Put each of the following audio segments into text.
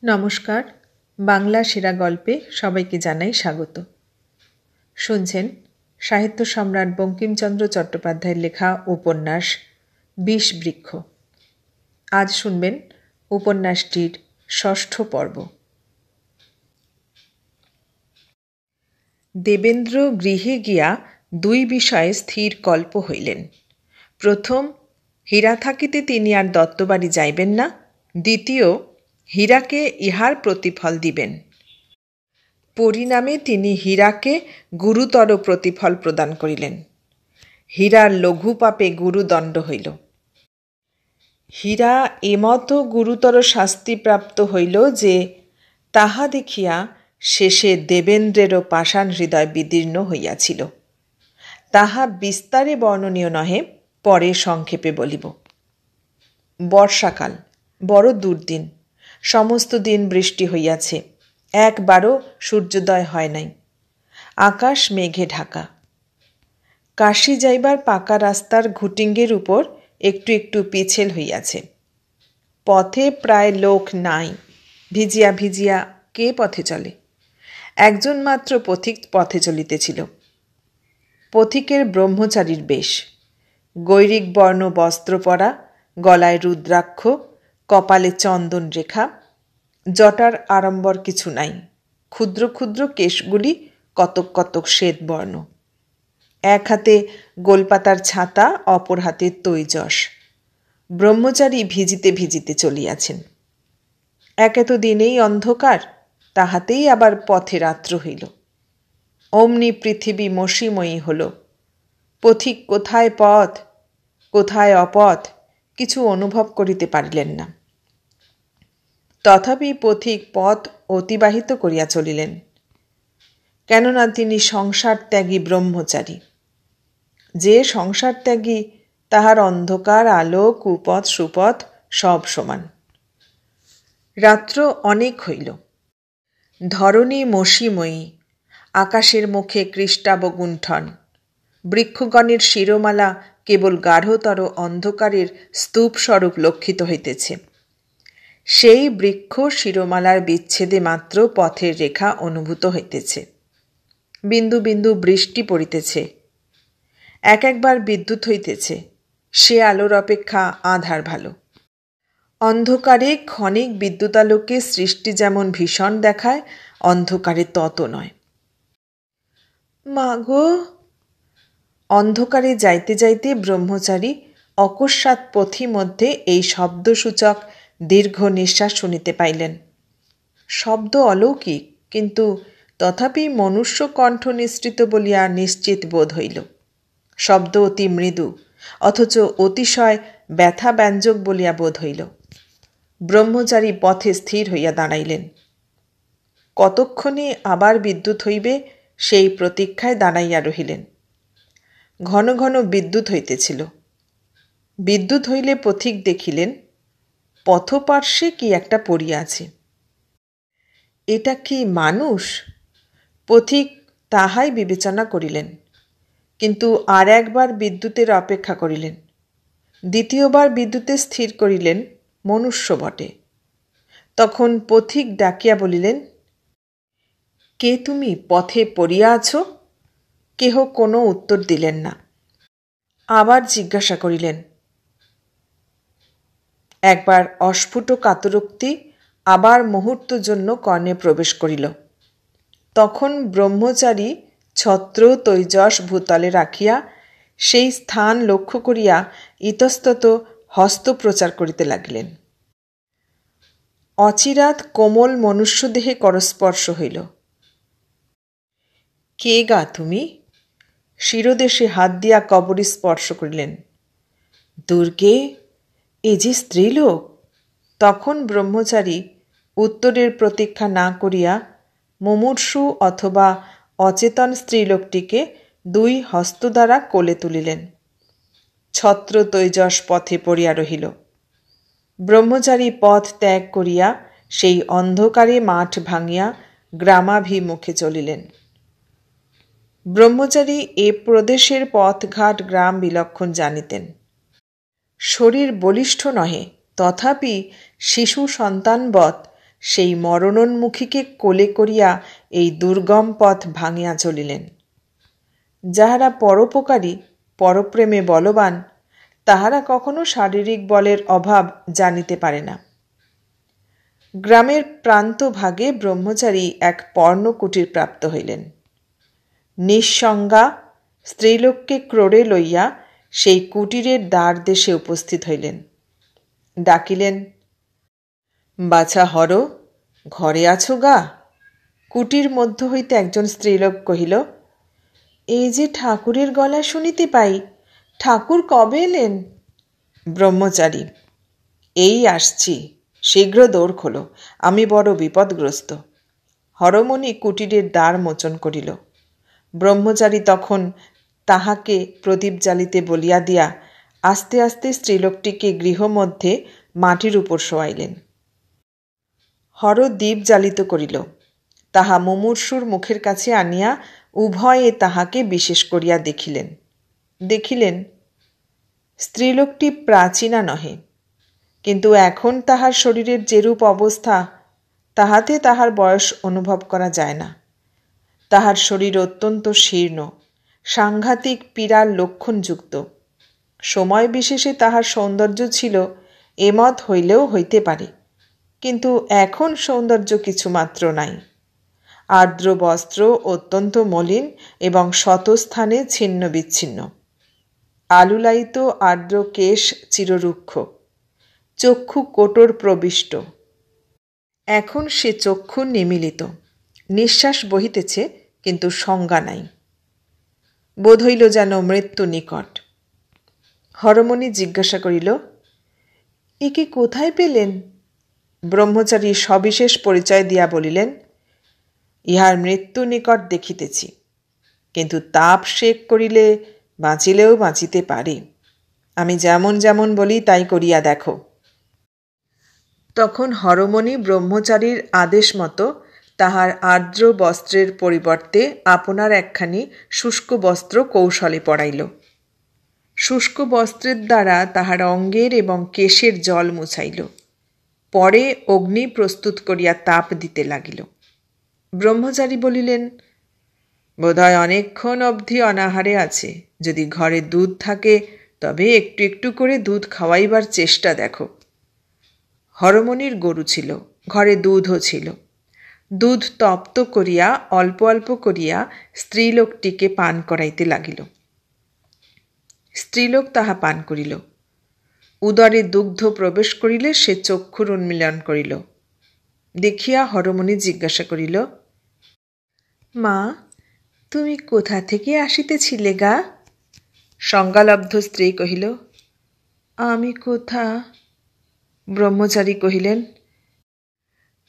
নমস্কার, বাংলা সেরা গল্পে সবাইকে জানাই স্বাগত। শুনছেন সাহিত্য সম্রাট বঙ্কিমচন্দ্র চট্টোপাধ্যায়ের লেখা উপন্যাস বিষবৃক্ষ। আজ শুনবেন উপন্যাসটির ৬ষ্ঠ পর্ব। দেবেন্দ্র গৃহে গিয়া দুই বিষয়ে স্থির কল্প হইলেন। প্রথম, হীরা থাকিতে তিনি আর দত্তবাড়ি যাইবেন না। দ্বিতীয়, হীরাকে ইহার প্রতিফল দিবেন। পরিণামে তিনি হীরাকে গুরুতর প্রতিফল প্রদান করিলেন। হীরার লঘু পাপে গুরুদণ্ড হইল। হীরা এমত গুরুতর শাস্তিপ্রাপ্ত হইল যে তাহা দেখিয়া শেষে দেবেন্দ্রেরও পাষাণ হৃদয় বিদীর্ণ হইয়াছিল। তাহা বিস্তারে বর্ণনীয় নহে, পরে সংক্ষেপে বলিব। বর্ষাকাল, বড় দুর্দিন। সমস্ত দিন বৃষ্টি হইয়াছে, একবারও সূর্যোদয় হয় নাই। আকাশ মেঘে ঢাকা। কাশী যাইবার পাকা রাস্তার ঘুটিঙ্গের উপর একটু একটু পিছেল হইয়াছে। পথে প্রায় লোক নাই। ভিজিয়া ভিজিয়া কে পথে চলে? একজন মাত্র পথিক পথে চলিতেছিল। পথিকের ব্রহ্মচারীর বেশ। গৈরিক বর্ণ বস্ত্র পরা, গলায় রুদ্রাক্ষ, কপালে চন্দন রেখা, জটার আড়ম্বর কিছু নাই। ক্ষুদ্র ক্ষুদ্র কেশগুলি কতক কতক শ্বেতবর্ণ। এক হাতে গোলপাতার ছাতা, অপর হাতে তৈজস। ব্রহ্মচারী ভিজিতে ভিজিতে চলিয়াছেন। একে তো দিনেই অন্ধকার, তাহাতেই আবার পথে রাত্র হইল। অমনি পৃথিবী মসীময়ী হল। পথিক কোথায় পথ, কোথায় অপথ কিছু অনুভব করিতে পারিলেন না। তথাপি পথিক পথ অতিবাহিত করিয়া চলিলেন, কেননা তিনি সংসার ত্যাগী ব্রহ্মচারী। যে সংসার ত্যাগী তাহার অন্ধকার আলো কুপথ সুপথ সব সমান। রাত্র অনেক হইল। ধরণী মসীময়ী, আকাশের মুখে কৃষ্টাব গুণ্ঠন। বৃক্ষগণের শিরোমালা কেবল গাঢ়তর অন্ধকারের স্তূপস্বরূপ লক্ষিত হইতেছে। সেই বৃক্ষ শিরোমালার বিচ্ছেদে মাত্র পথের রেখা অনুভূত হইতেছে। বিন্দু বিন্দু বৃষ্টি পড়িতেছে। এক একবার বিদ্যুৎ হইতেছে। সে আলোর অপেক্ষা আঁধার ভালো। অন্ধকারে ক্ষণিক বিদ্যুতালোকে সৃষ্টি যেমন ভীষণ দেখায়, অন্ধকারে তত নয়। মাগো! অন্ধকারে যাইতে যাইতে ব্রহ্মচারী অকস্মাৎ পথিমধ্যে এই শব্দসূচক দীর্ঘ নিঃশ্বাস শুনিতে পাইলেন। শব্দ অলৌকিক, কিন্তু তথাপি মনুষ্য কণ্ঠ নিঃসৃত বলিয়া নিশ্চিত বোধ হইল। শব্দ অতি মৃদু, অথচ অতিশয় ব্যথা ব্যঞ্জক বলিয়া বোধ হইল। ব্রহ্মচারী পথে স্থির হইয়া দাঁড়াইলেন। কতক্ষণে আবার বিদ্যুৎ হইবে সেই প্রতীক্ষায় দাঁড়াইয়া রহিলেন। ঘন ঘন বিদ্যুৎ হইতেছিল। বিদ্যুৎ হইলে পথিক দেখিলেন পথপার্শ্বে কি একটা পড়িয়া আছে। এটা কি মানুষ? পথিক তাহাই বিবেচনা করিলেন, কিন্তু আর একবার বিদ্যুতের অপেক্ষা করিলেন। দ্বিতীয়বার বিদ্যুতে স্থির করিলেন মনুষ্য বটে। তখন পথিক ডাকিয়া বলিলেন, কে তুমি পথে পড়িয়া আছো? কেহ কোনো উত্তর দিলেন না। আবার জিজ্ঞাসা করিলেন। একবার অস্ফুট কাতরোক্তি আবার মুহূর্ত জন্য কর্ণে প্রবেশ করিল। তখন ব্রহ্মচারী ছত্র তৈজস ভূতলে রাখিয়া সেই স্থান লক্ষ্য করিয়া ইতস্তত হস্ত প্রচার করিতে লাগিলেন। অচিরাৎ কোমল মনুষ্যদেহে করস্পর্শ হইল। কে গা তুমি? শিরোদেশে হাত দিয়া কবরী স্পর্শ করিলেন। দুর্গে, এ যে স্ত্রীলোক। তখন ব্রহ্মচারী উত্তরের প্রতীক্ষা না করিয়া মুমূর্ষু অথবা অচেতন স্ত্রীলোকটিকে দুই হস্ত দ্বারা কোলে তুলিলেন। ছত্র তৈজস পথে পড়িয়া রহিল। ব্রহ্মচারী পথ ত্যাগ করিয়া সেই অন্ধকারে মাঠ ভাঙিয়া গ্রামাভিমুখে চলিলেন। ব্রহ্মচারী এ প্রদেশের পথঘাট গ্রাম বিলক্ষণ জানিতেন। শরীর বলিষ্ঠ নহে, তথাপি শিশু সন্তানবৎ সেই মরণোন্মুখীকে কোলে করিয়া এই দুর্গম পথ ভাঙিয়া চলিলেন। যাহারা পরোপকারী, পরপ্রেমে বলবান, তাহারা কখনো শারীরিক বলের অভাব জানিতে পারে না। গ্রামের প্রান্তভাগে ব্রহ্মচারী এক পর্ণকুটির প্রাপ্ত হইলেন। নিঃসঙ্গা স্ত্রীলোককে ক্রোড়ে লইয়া সেই কুটিরের দ্বার দেশে উপস্থিত হইলেন। ডাকিলেন, বাছা হর, ঘরে আছো গা? কুটির মধ্য হইতে একজন স্ত্রীলোক কহিল, এই যে ঠাকুরের গলা শুনিতে পাই, ঠাকুর কবে এলেন? ব্রহ্মচারী, এই আসছি, শীঘ্র দৌড় খোলো, আমি বড় বিপদগ্রস্ত। হরমণি কুটিরের দ্বার মোচন করিল। ব্রহ্মচারী তখন তাহাকে প্রদীপ জ্বালিতে বলিয়া দিয়া আস্তে আস্তে স্ত্রীলোকটিকে গৃহমধ্যে মাটির উপর শোয়াইলেন। হর দীপ জ্বালিত করিল, তাহা মুমূর্ষুর মুখের কাছে আনিয়া উভয়ে তাহাকে বিশেষ করিয়া দেখিলেন স্ত্রীলোকটি প্রাচীনা নহে, কিন্তু এখন তাহার শরীরের যেরূপ অবস্থা, তাহাতে তাহার বয়স অনুভব করা যায় না। তাহার শরীর অত্যন্ত শীর্ণ, সাংঘাতিক পীড়ার লক্ষণযুক্ত। সময় বিশেষে তাহার সৌন্দর্য ছিল এমত হইলেও হইতে পারে, কিন্তু এখন সৌন্দর্য কিছুমাত্র নাই। আর্দ্র বস্ত্র অত্যন্ত মলিন এবং শতস্থানে ছিন্ন বিচ্ছিন্ন। আলুলায়িত আর্দ্র কেশ চিররুক্ষ, চক্ষু কোটর প্রবিষ্ট। এখন সে চক্ষু নিমীলিত, নিঃশ্বাস বহিতেছে, কিন্তু সংজ্ঞা নাই। বোধ হইল যেন মৃত্যু নিকট। হরমণি জিজ্ঞাসা করিল, একে কোথায় পেলেন? ব্রহ্মচারী সবিশেষ পরিচয় দিয়া বলিলেন, ইহার মৃত্যু নিকট দেখিতেছি, কিন্তু তাপ শেক করিলে বাঁচিলেও বাঁচিতে পারে। আমি যেমন যেমন বলি তাই করিয়া দেখো। তখন হরমণি ব্রহ্মচারীর আদেশ মতো তাহার আর্দ্র বস্ত্রের পরিবর্তে আপনার একখানি শুষ্ক বস্ত্র কৌশলে পরাইল। শুষ্ক বস্ত্রের দ্বারা তাহার অঙ্গের এবং কেশের জল মুছাইল। পরে অগ্নি প্রস্তুত করিয়া তাপ দিতে লাগিল। ব্রহ্মচারী বলিলেন, বোধহয় অনেকক্ষণ অবধি অনাহারে আছে। যদি ঘরে দুধ থাকে তবে একটু একটু করে দুধ খাওয়াইবার চেষ্টা দেখো। হরমণির গরু ছিল, ঘরে দুধও ছিল। দুধ তপ্ত করিয়া অল্প অল্প করিয়া স্ত্রীলোকটিকে পান করাইতে লাগিল। স্ত্রীলোক তাহা পান করিল। উদরে দুগ্ধ প্রবেশ করিলে সে চক্ষুর উন্মীলন করিল। দেখিয়া হরমণি জিজ্ঞাসা করিল, মা, তুমি কোথা থেকে আসিতেছিলে গা? সংজ্ঞালব্ধ স্ত্রী কহিল, আমি কোথা? ব্রহ্মচারী কহিলেন,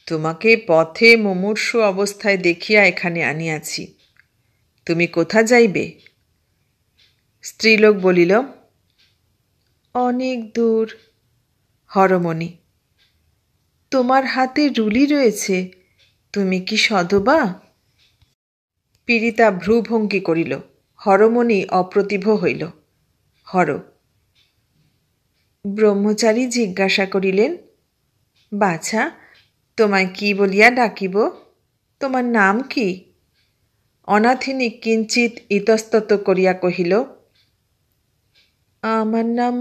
তোমাকে পথে মুমূর্ষু অবস্থায় দেখিয়া এখানে আনিয়াছি। তুমি কোথা যাইবে? স্ত্রীলোক বলিল, অনেক দূর। হরমণি, তোমার হাতে রুলি রয়েছে, তুমি কি সধবা? পীড়িতা ভ্রুভঙ্গি করিল। হরমণি অপ্রতিভ হইল। হর। ব্রহ্মচারী জিজ্ঞাসা করিলেন, বাছা, তোমায় কি বলিয়া ডাকিব? তোমার নাম কি? অনাথিনী কিঞ্চিত ইতস্তত করিয়া কহিল, আমার নাম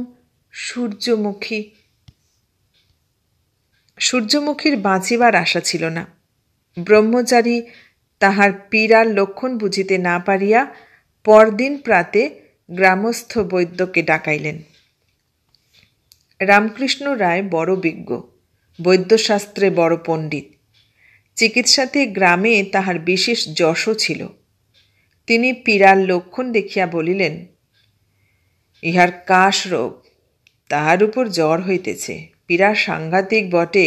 সূর্যমুখী। সূর্যমুখীর বাঁচিবার আশা ছিল না। ব্রহ্মচারী তাহার পীড়ার লক্ষণ বুঝিতে না পারিয়া পরদিন প্রাতে গ্রামস্থ বৈদ্যকে ডাকাইলেন। রামকৃষ্ণ রায় বড় বিজ্ঞ, বৈদ্যশাস্ত্রে বড় পণ্ডিত। চিকিৎসাতে গ্রামে তাহার বিশেষ যশও ছিল। তিনি পীড়ার লক্ষণ দেখিয়া বলিলেন, ইহার কাশ রোগ, তাহার উপর জ্বর হইতেছে। পীড়া সাংঘাতিক বটে,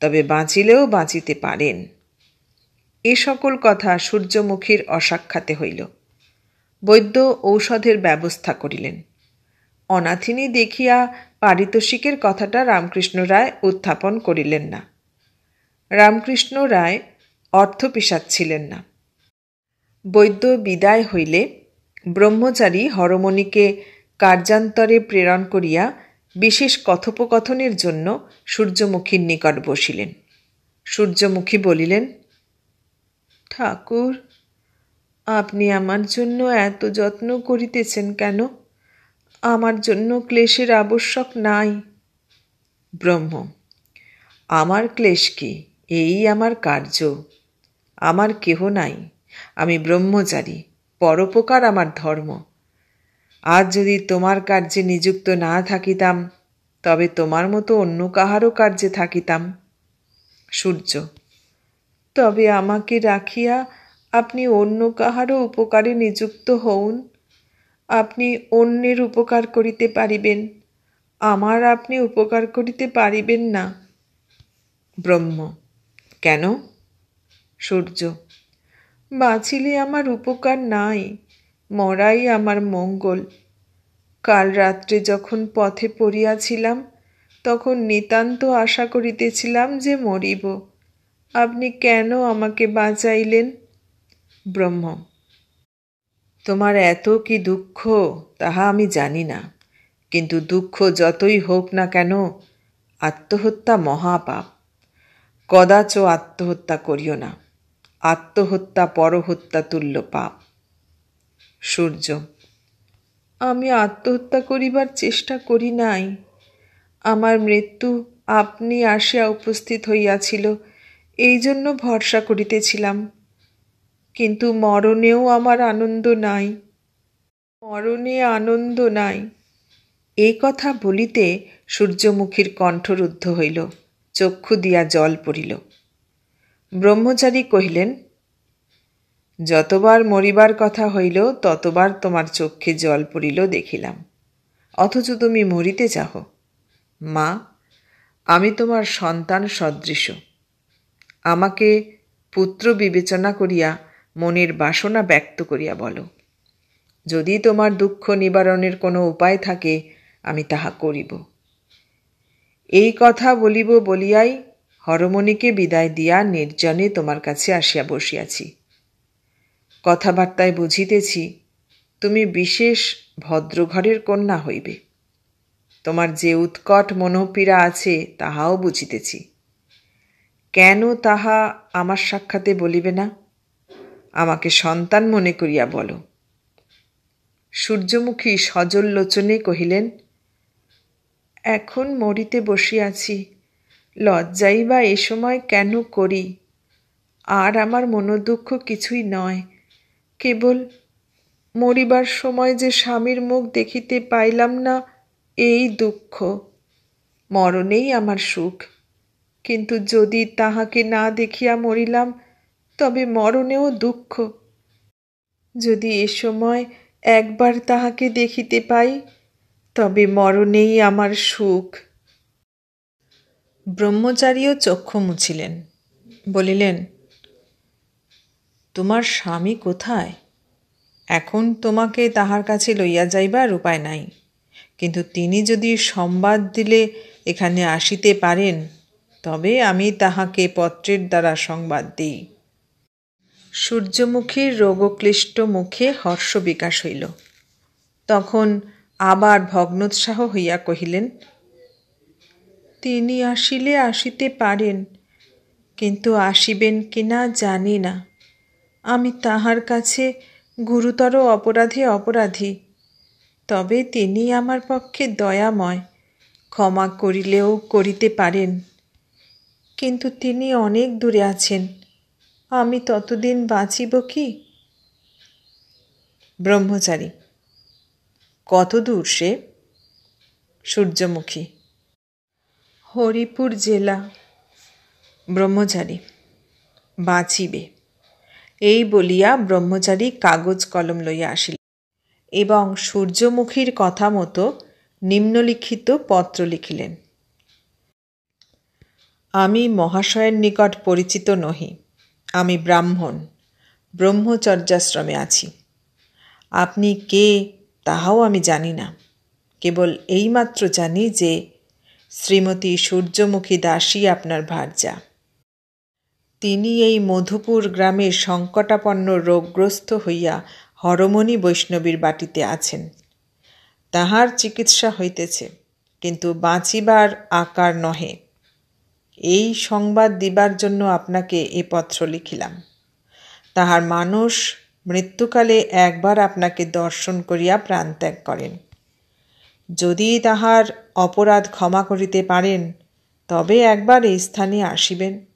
তবে বাঁচিলেও বাঁচিতে পারেন। এ সকল কথা সূর্যমুখীর অসাক্ষাতে হইল। বৈদ্য ঔষধের ব্যবস্থা করিলেন। অনাথিনী দেখিয়া পারিতোষিকের কথাটা রামকৃষ্ণ রায় উত্থাপন করিলেন না। রামকৃষ্ণ রায় অর্থপিশাচ ছিলেন না। বৈদ্য বিদায় হইলে ব্রহ্মচারী হরমণিকে কার্যান্তরে প্রেরণ করিয়া বিশেষ কথোপকথনের জন্য সূর্যমুখীর নিকট বসিলেন। সূর্যমুখী বলিলেন, ঠাকুর, আপনি আমার জন্য এত যত্ন করিতেছেন কেন? আমার জন্য ক্লেশের আবশ্যক নাই। ব্রহ্ম, আমার ক্লেশ কি? এই আমার কার্য। আমার কেহ নাই, আমি ব্রহ্মচারী, পরোপকার আমার ধর্ম। আজ যদি তোমার কার্যে নিযুক্ত না থাকিতাম, তবে তোমার মতো অন্য কাহারও কার্যে থাকিতাম। সূর্য, তবে আমাকে রাখিয়া আপনি অন্য কাহারও উপকারে নিযুক্ত হউন। আপনি অন্যের উপকার করিতে পারিবেন, আমার আপনি উপকার করিতে পারিবেন না। ব্রহ্ম, কেন? সূর্য, বাঁচিলে আমার উপকার নাই, মরাই আমার মঙ্গল। কাল রাত্রে যখন পথে পড়িয়াছিলাম, তখন নিতান্ত আশা করিতেছিলাম যে মরিব। আপনি কেন আমাকে বাঁচাইলেন? ব্রহ্ম, তোমার এত কি দুঃখ তাহা আমি জানি না, কিন্তু দুঃখ যতই হোক না কেন, আত্মহত্যা মহাপাপ। কদাচ আত্মহত্যা করিও না, আত্মহত্যা পরহত্যা তুল্য পাপ। সূর্য, আমি আত্মহত্যা করিবার চেষ্টা করি নাই। আমার মৃত্যু আপনি আসিয়া উপস্থিত হইয়াছিল, এই জন্য ভরসা করিতেছিলাম। কিন্তু মরণেও আমার আনন্দ নাই, মরণে আনন্দ নাই। এই কথা বলিতে সূর্যমুখীর কণ্ঠরুদ্ধ হইল, চক্ষু দিয়া জল পড়িল। ব্রহ্মচারী কহিলেন, যতবার মরিবার কথা হইল ততবার তোমার চক্ষে জল পড়িল দেখিলাম, অথচ তুমি মরিতে চাহ। মা, আমি তোমার সন্তান সদৃশ। আমাকে পুত্র বিবেচনা করিয়া মনের বাসনা ব্যক্ত করিয়া বলো। যদি তোমার দুঃখ নিবারণের কোনো উপায় থাকে, আমি তাহা করিব। এই কথা বলিব বলিয়াই হরমণিকে বিদায় দিয়া নির্জনে তোমার কাছে আসিয়া বসিয়াছি। কথাবার্তায় বুঝিতেছি তুমি বিশেষ ভদ্রঘরের কন্যা হইবে। তোমার যে উৎকট মনোপীড়া আছে তাহাও বুঝিতেছি। কেন তাহা আমার সাক্ষাতে বলিবে না? আমাকে সন্তান মনে করিয়া বলো। সূর্যমুখী সজল লোচনে কহিলেন, এখন মরিতে বসিয়াছি, লজ্জাই বা এ সময় কেন করি? আর আমার মনোদুঃখ কিছুই নয়, কেবল মরিবার সময় যে স্বামীর মুখ দেখিতে পাইলাম না, এই দুঃখ। মরণেই আমার সুখ, কিন্তু যদি তাহাকে না দেখিয়া মরিলাম, তবে মরণেও দুঃখ। যদি এ সময় একবার তাহাকে দেখিতে পাই, তবে মরণেই আমার সুখ। ব্রহ্মচারীও চক্ষু মুছিলেন, বলিলেন, তোমার স্বামী কোথায়? এখন তোমাকে তাহার কাছে লইয়া যাইবার উপায় নাই, কিন্তু তিনি যদি সংবাদ দিলে এখানে আসিতে পারেন, তবে আমি তাহাকে পত্রের দ্বারা সংবাদ দিই। সূর্যমুখীর রোগক্লিষ্ট মুখে হর্ষ বিকাশ হইল। তখন আবার ভগ্নোৎসাহ হইয়া কহিলেন, তিনি আসিলে আসিতে পারেন, কিন্তু আসিবেন কিনা জানি না। আমি তাহার কাছে গুরুতর অপরাধে অপরাধী। তবে তিনি আমার পক্ষে দয়াময়, ক্ষমা করিলেও করিতে পারেন। কিন্তু তিনি অনেক দূরে আছেন, আমি ততদিন বাঁচিব কি? ব্রহ্মচারী, কত দূর সে? সূর্যমুখী, হরিপুর জেলা। ব্রহ্মচারী, বাঁচিবে। এই বলিয়া ব্রহ্মচারী কাগজ কলম লইয়া আসিল এবং সূর্যমুখীর কথা মতো নিম্নলিখিত পত্র লিখিলেন। আমি মহাশয়ের নিকট পরিচিত নহি। আমি ব্রাহ্মণ, ব্রহ্মচর্যাশ্রমে আছি। আপনি কে তাহাও আমি জানি না, কেবল এইমাত্র জানি যে শ্রীমতী সূর্যমুখী দাসী আপনার ভার্যা। তিনি এই মধুপুর গ্রামে সংকটাপন্ন রোগগ্রস্ত হইয়া হরমণি বৈষ্ণবীর বাটিতে আছেন। তাহার চিকিৎসা হইতেছে, কিন্তু বাঁচিবার আকার নহে। এই সংবাদ দিবার জন্য আপনাকে এ পত্র লিখিলাম। তাহার মানুষ মৃত্যুকালে একবার আপনাকে দর্শন করিয়া প্রাণত্যাগ করেন। যদি তাহার অপরাধ ক্ষমা করিতে পারেন তবে একবার এই স্থানে আসিবেন।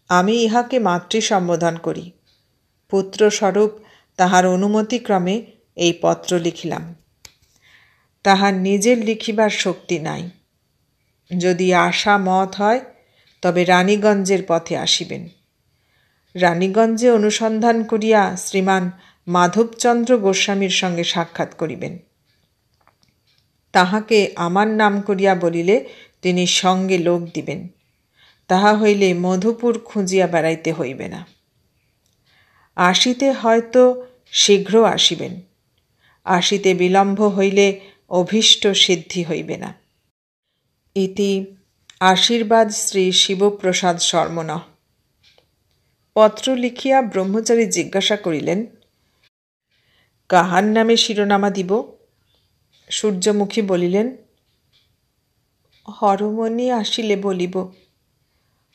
আমি ইহাকে মাতৃ সম্বোধন করি। পুত্রস্বরূপ তাহার অনুমতিক্রমে এই পত্র লিখিলাম। তাহার নিজের লিখিবার শক্তি নাই। যদি আশা মত হয় তবে রানীগঞ্জের পথে আসিবেন। রানীগঞ্জে অনুসন্ধান করিয়া শ্রীমান মাধবচন্দ্র গোস্বামীর সঙ্গে সাক্ষাৎ করিবেন। তাহাকে আমার নাম করিয়া বলিলে তিনি সঙ্গে লোক দিবেন। তাহা হইলে মধুপুর খুঁজিয়া বেড়াইতে হইবে না। আসিতে হয়তো শীঘ্র আসিবেন। আসিতে বিলম্ব হইলে অভীষ্ট সিদ্ধি হইবে না। ইতি আশীর্বাদ শ্রী শিবপ্রসাদ শর্মণঃ। পত্র লিখিয়া ব্রহ্মচারী জিজ্ঞাসা করিলেন, কাহার নামে শিরোনামা দিব? সূর্যমুখী বলিলেন, হরমণি আসিলে বলিব।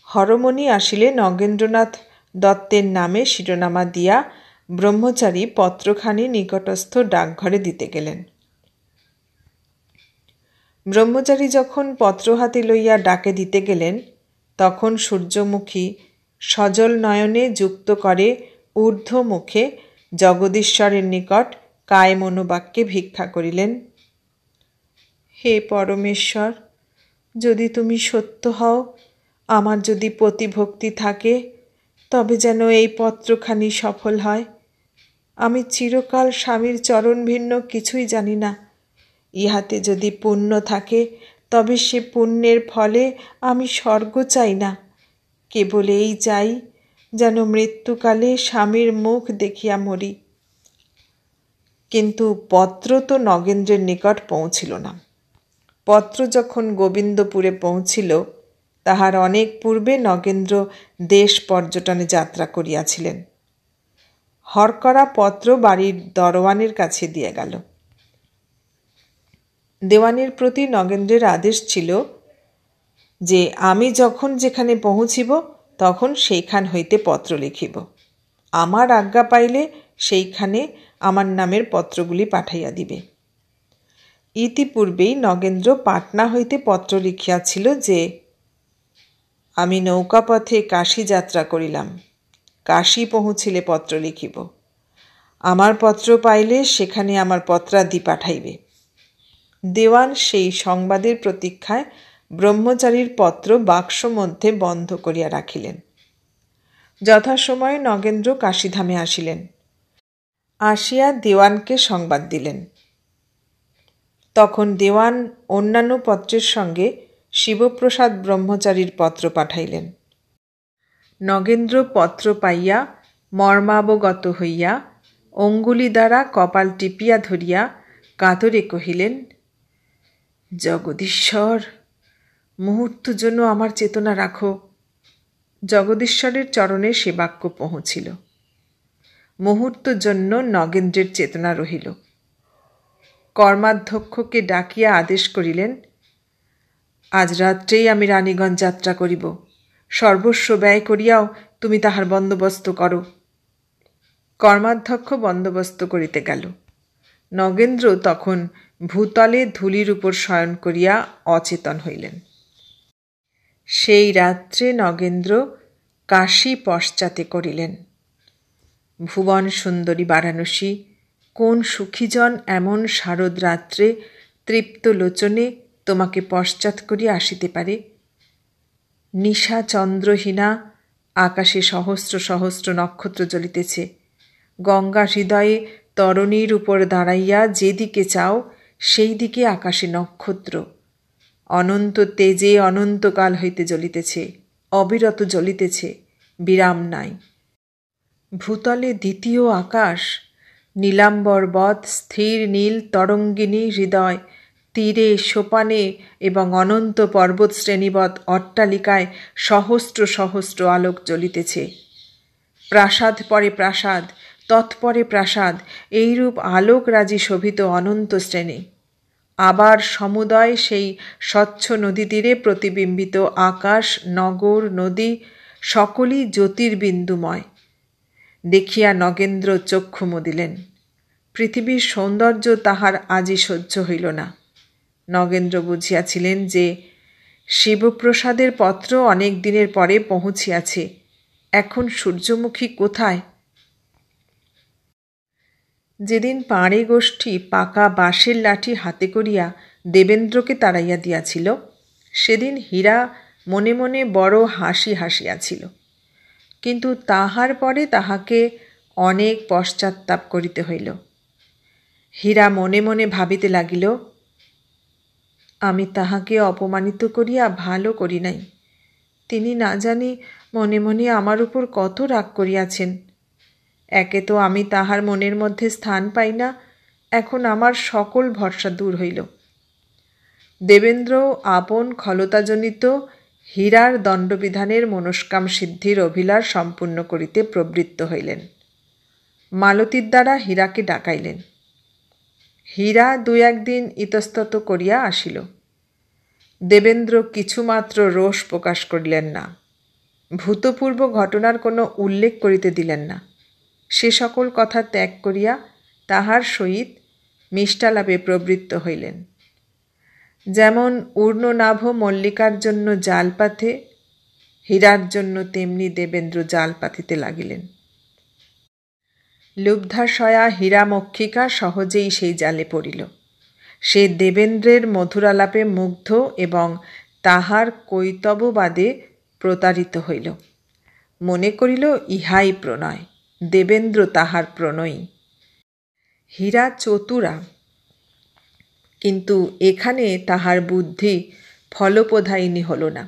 হরমণি আসিলে নগেন্দ্রনাথ দত্তের নামে শিরোনামা দিয়া ব্রহ্মচারী পত্রখানি নিকটস্থ ডাকঘরে দিতে গেলেন। ব্রহ্মচারী যখন পত্র হাতে লইয়া ডাকে দিতে গেলেন তখন সূর্যমুখী সজল নয়নে যুক্ত করে ঊর্ধ্ব মুখে জগদীশ্বরের নিকট কায় মনোবাক্যে ভিক্ষা করিলেন, হে পরমেশ্বর, যদি তুমি সত্য হও, আমার যদি প্রতিভক্তি থাকে, তবে যেন এই পত্রখানি সফল হয়। আমি চিরকাল স্বামীর চরণ ভিন্ন কিছুই জানি না। ইহাতে যদি পুণ্য থাকে তবে সে পুণ্যের ফলে আমি স্বর্গ চাই না, কেবল এই চাই যেন মৃত্যুকালে স্বামীর মুখ দেখিয়া মরি। কিন্তু পত্র তো নগেন্দ্রের নিকট পৌঁছিল না। পত্র যখন গোবিন্দপুরে পৌঁছিল তাহার অনেক পূর্বে নগেন্দ্র দেশ পর্যটনে যাত্রা করিয়াছিলেন। হরকরা পত্র বাড়ির দরওয়ানের কাছে দিয়ে গেল। দেওয়ানের প্রতি নগেন্দ্রের আদেশ ছিল যে আমি যখন যেখানে পৌঁছিব তখন সেইখান হইতে পত্র লিখিব। আমার আজ্ঞা পাইলে সেইখানে আমার নামের পত্রগুলি পাঠাইয়া দিবে। ইতিপূর্বেই নগেন্দ্র পাটনা হইতে পত্র লিখিয়াছিল যে আমি নৌকাপথে কাশী যাত্রা করিলাম, কাশী পৌঁছিলে পত্র লিখিব। আমার পত্র পাইলে সেখানে আমার পত্রাদি পাঠাইবে। দেওয়ান সেই সংবাদের প্রতীক্ষায় ব্রহ্মচারীর পত্র বাক্স মধ্যে বন্ধ করিয়া রাখিলেন। যথাসময়ে নগেন্দ্র কাশীধামে আসিলেন। আসিয়া দেওয়ানকে সংবাদ দিলেন। তখন দেওয়ান অন্যান্য পত্রের সঙ্গে শিবপ্রসাদ ব্রহ্মচারীর পত্র পাঠাইলেন। নগেন্দ্র পত্র পাইয়া মর্মাবগত হইয়া অঙ্গুলি দ্বারা কপাল টিপিয়া ধরিয়া কাতরে কহিলেন, জগদীশ্বর, মুহূর্ত জন্য আমার চেতনা রাখো। জগদীশ্বরের চরণে সে বাক্য পৌঁছিল। মুহূর্ত জন্য নগেন্দ্রের চেতনা রহিল। কর্মাধ্যক্ষকে ডাকিয়া আদেশ করিলেন, আজ রাত্রেই আমি রানীগঞ্জ যাত্রা করিব। সর্বস্ব ব্যয় করিয়াও তুমি তাহার বন্দোবস্ত করো। কর্মাধ্যক্ষ বন্দোবস্ত করিতে গেল। নগেন্দ্র তখন ভূতলে ধূলির উপর শয়ন করিয়া অচেতন হইলেন। সেই রাত্রে নগেন্দ্র কাশী পশ্চাতে করিলেন। ভুবন সুন্দরী বারাণসী, কোন সুখীজন এমন শারদ রাত্রে তৃপ্ত লোচনে তোমাকে পশ্চাৎ করিয়া আসিতে পারে? নিশা চন্দ্রহীনা, আকাশে সহস্র সহস্র নক্ষত্র জ্বলিতেছে। গঙ্গা হৃদয়ে তরণীর উপর দাঁড়াইয়া যেদিকে চাও সেই দিকে আকাশে নক্ষত্র অনন্ত তেজে অনন্তকাল হইতে জ্বলিতেছে, অবিরত জ্বলিতেছে, বিরাম নাই। ভূতলে দ্বিতীয় আকাশ, নীলাম্বরবৎ স্থির নীল তরঙ্গিনী হৃদয়, তীরে সোপানে এবং অনন্ত পর্বত শ্রেণীবৎ অট্টালিকায় সহস্র সহস্র আলোক জ্বলিতেছে। প্রাসাদ পরে প্রাসাদ, তৎপরে প্রাসাদ, এইরূপ আলোকরাজি শোভিত অনন্ত শ্রেণী। আবার সমুদয় সেই স্বচ্ছ নদী তীরে প্রতিবিম্বিত আকাশ, নগর, নদী সকলই জ্যোতির্বিন্দুময়। দেখিয়া নগেন্দ্র চক্ষু মুদিলেন। পৃথিবীর সৌন্দর্য তাহার আজি সহ্য হইল না। নগেন্দ্র বুঝিয়াছিলেন যে শিবপ্রসাদের পত্র অনেক দিনের পরে পৌঁছিয়াছে। এখন সূর্যমুখী কোথায়? যেদিন পাঁড়ে গোষ্ঠী পাকা বাঁশের লাঠি হাতে করিয়া দেবেন্দ্রকে তাড়াইয়া দিয়াছিল, সেদিন হীরা মনে মনে বড় হাসি হাসিয়াছিল। কিন্তু তাহার পরে তাহাকে অনেক পশ্চাত্তাপ করিতে হইল। হীরা মনে মনে ভাবিতে লাগিল, আমি তাহাকে অপমানিত করিয়া ভালো করি নাই। তিনি না জানি মনে মনে আমার উপর কত রাগ করিয়াছেন। একে তো আমি তাহার মনের মধ্যে স্থান পাই না, এখন আমার সকল ভরসা দূর হইল। দেবেন্দ্র আপন খলতাজনিত হীরার দণ্ডবিধানের মনস্কাম সিদ্ধির অভিলাষ সম্পূর্ণ করিতে প্রবৃত্ত হইলেন। মালতীর দ্বারা হীরাকে ডাকাইলেন। হীরা 2-1 দিন ইতস্তত করিয়া আসিল। দেবেন্দ্র কিছুমাত্র রোষ প্রকাশ করিলেন না, ভূতপূর্ব ঘটনার কোনো উল্লেখ করিতে দিলেন না। সে সকল কথা ত্যাগ করিয়া তাহার সহিত মিষ্টালাপে প্রবৃত্ত হইলেন। যেমন ঊর্ণনাভ মল্লিকার জন্য জাল পাতে, হীরার জন্য তেমনি দেবেন্দ্র জাল পাতিতে লাগিলেন। লুব্ধাশয়া হীরামক্ষিকা সহজেই সেই জালে পড়িল। সে দেবেন্দ্রের মধুরালাপে মুগ্ধ এবং তাহার কৈতববাদে প্রতারিত হইল। মনে করিল ইহাই প্রণয়, দেবেন্দ্র তাহার প্রণয়ী। হীরা চতুরা, কিন্তু এখানে তাহার বুদ্ধি ফলপ্রদায়িনী হল না।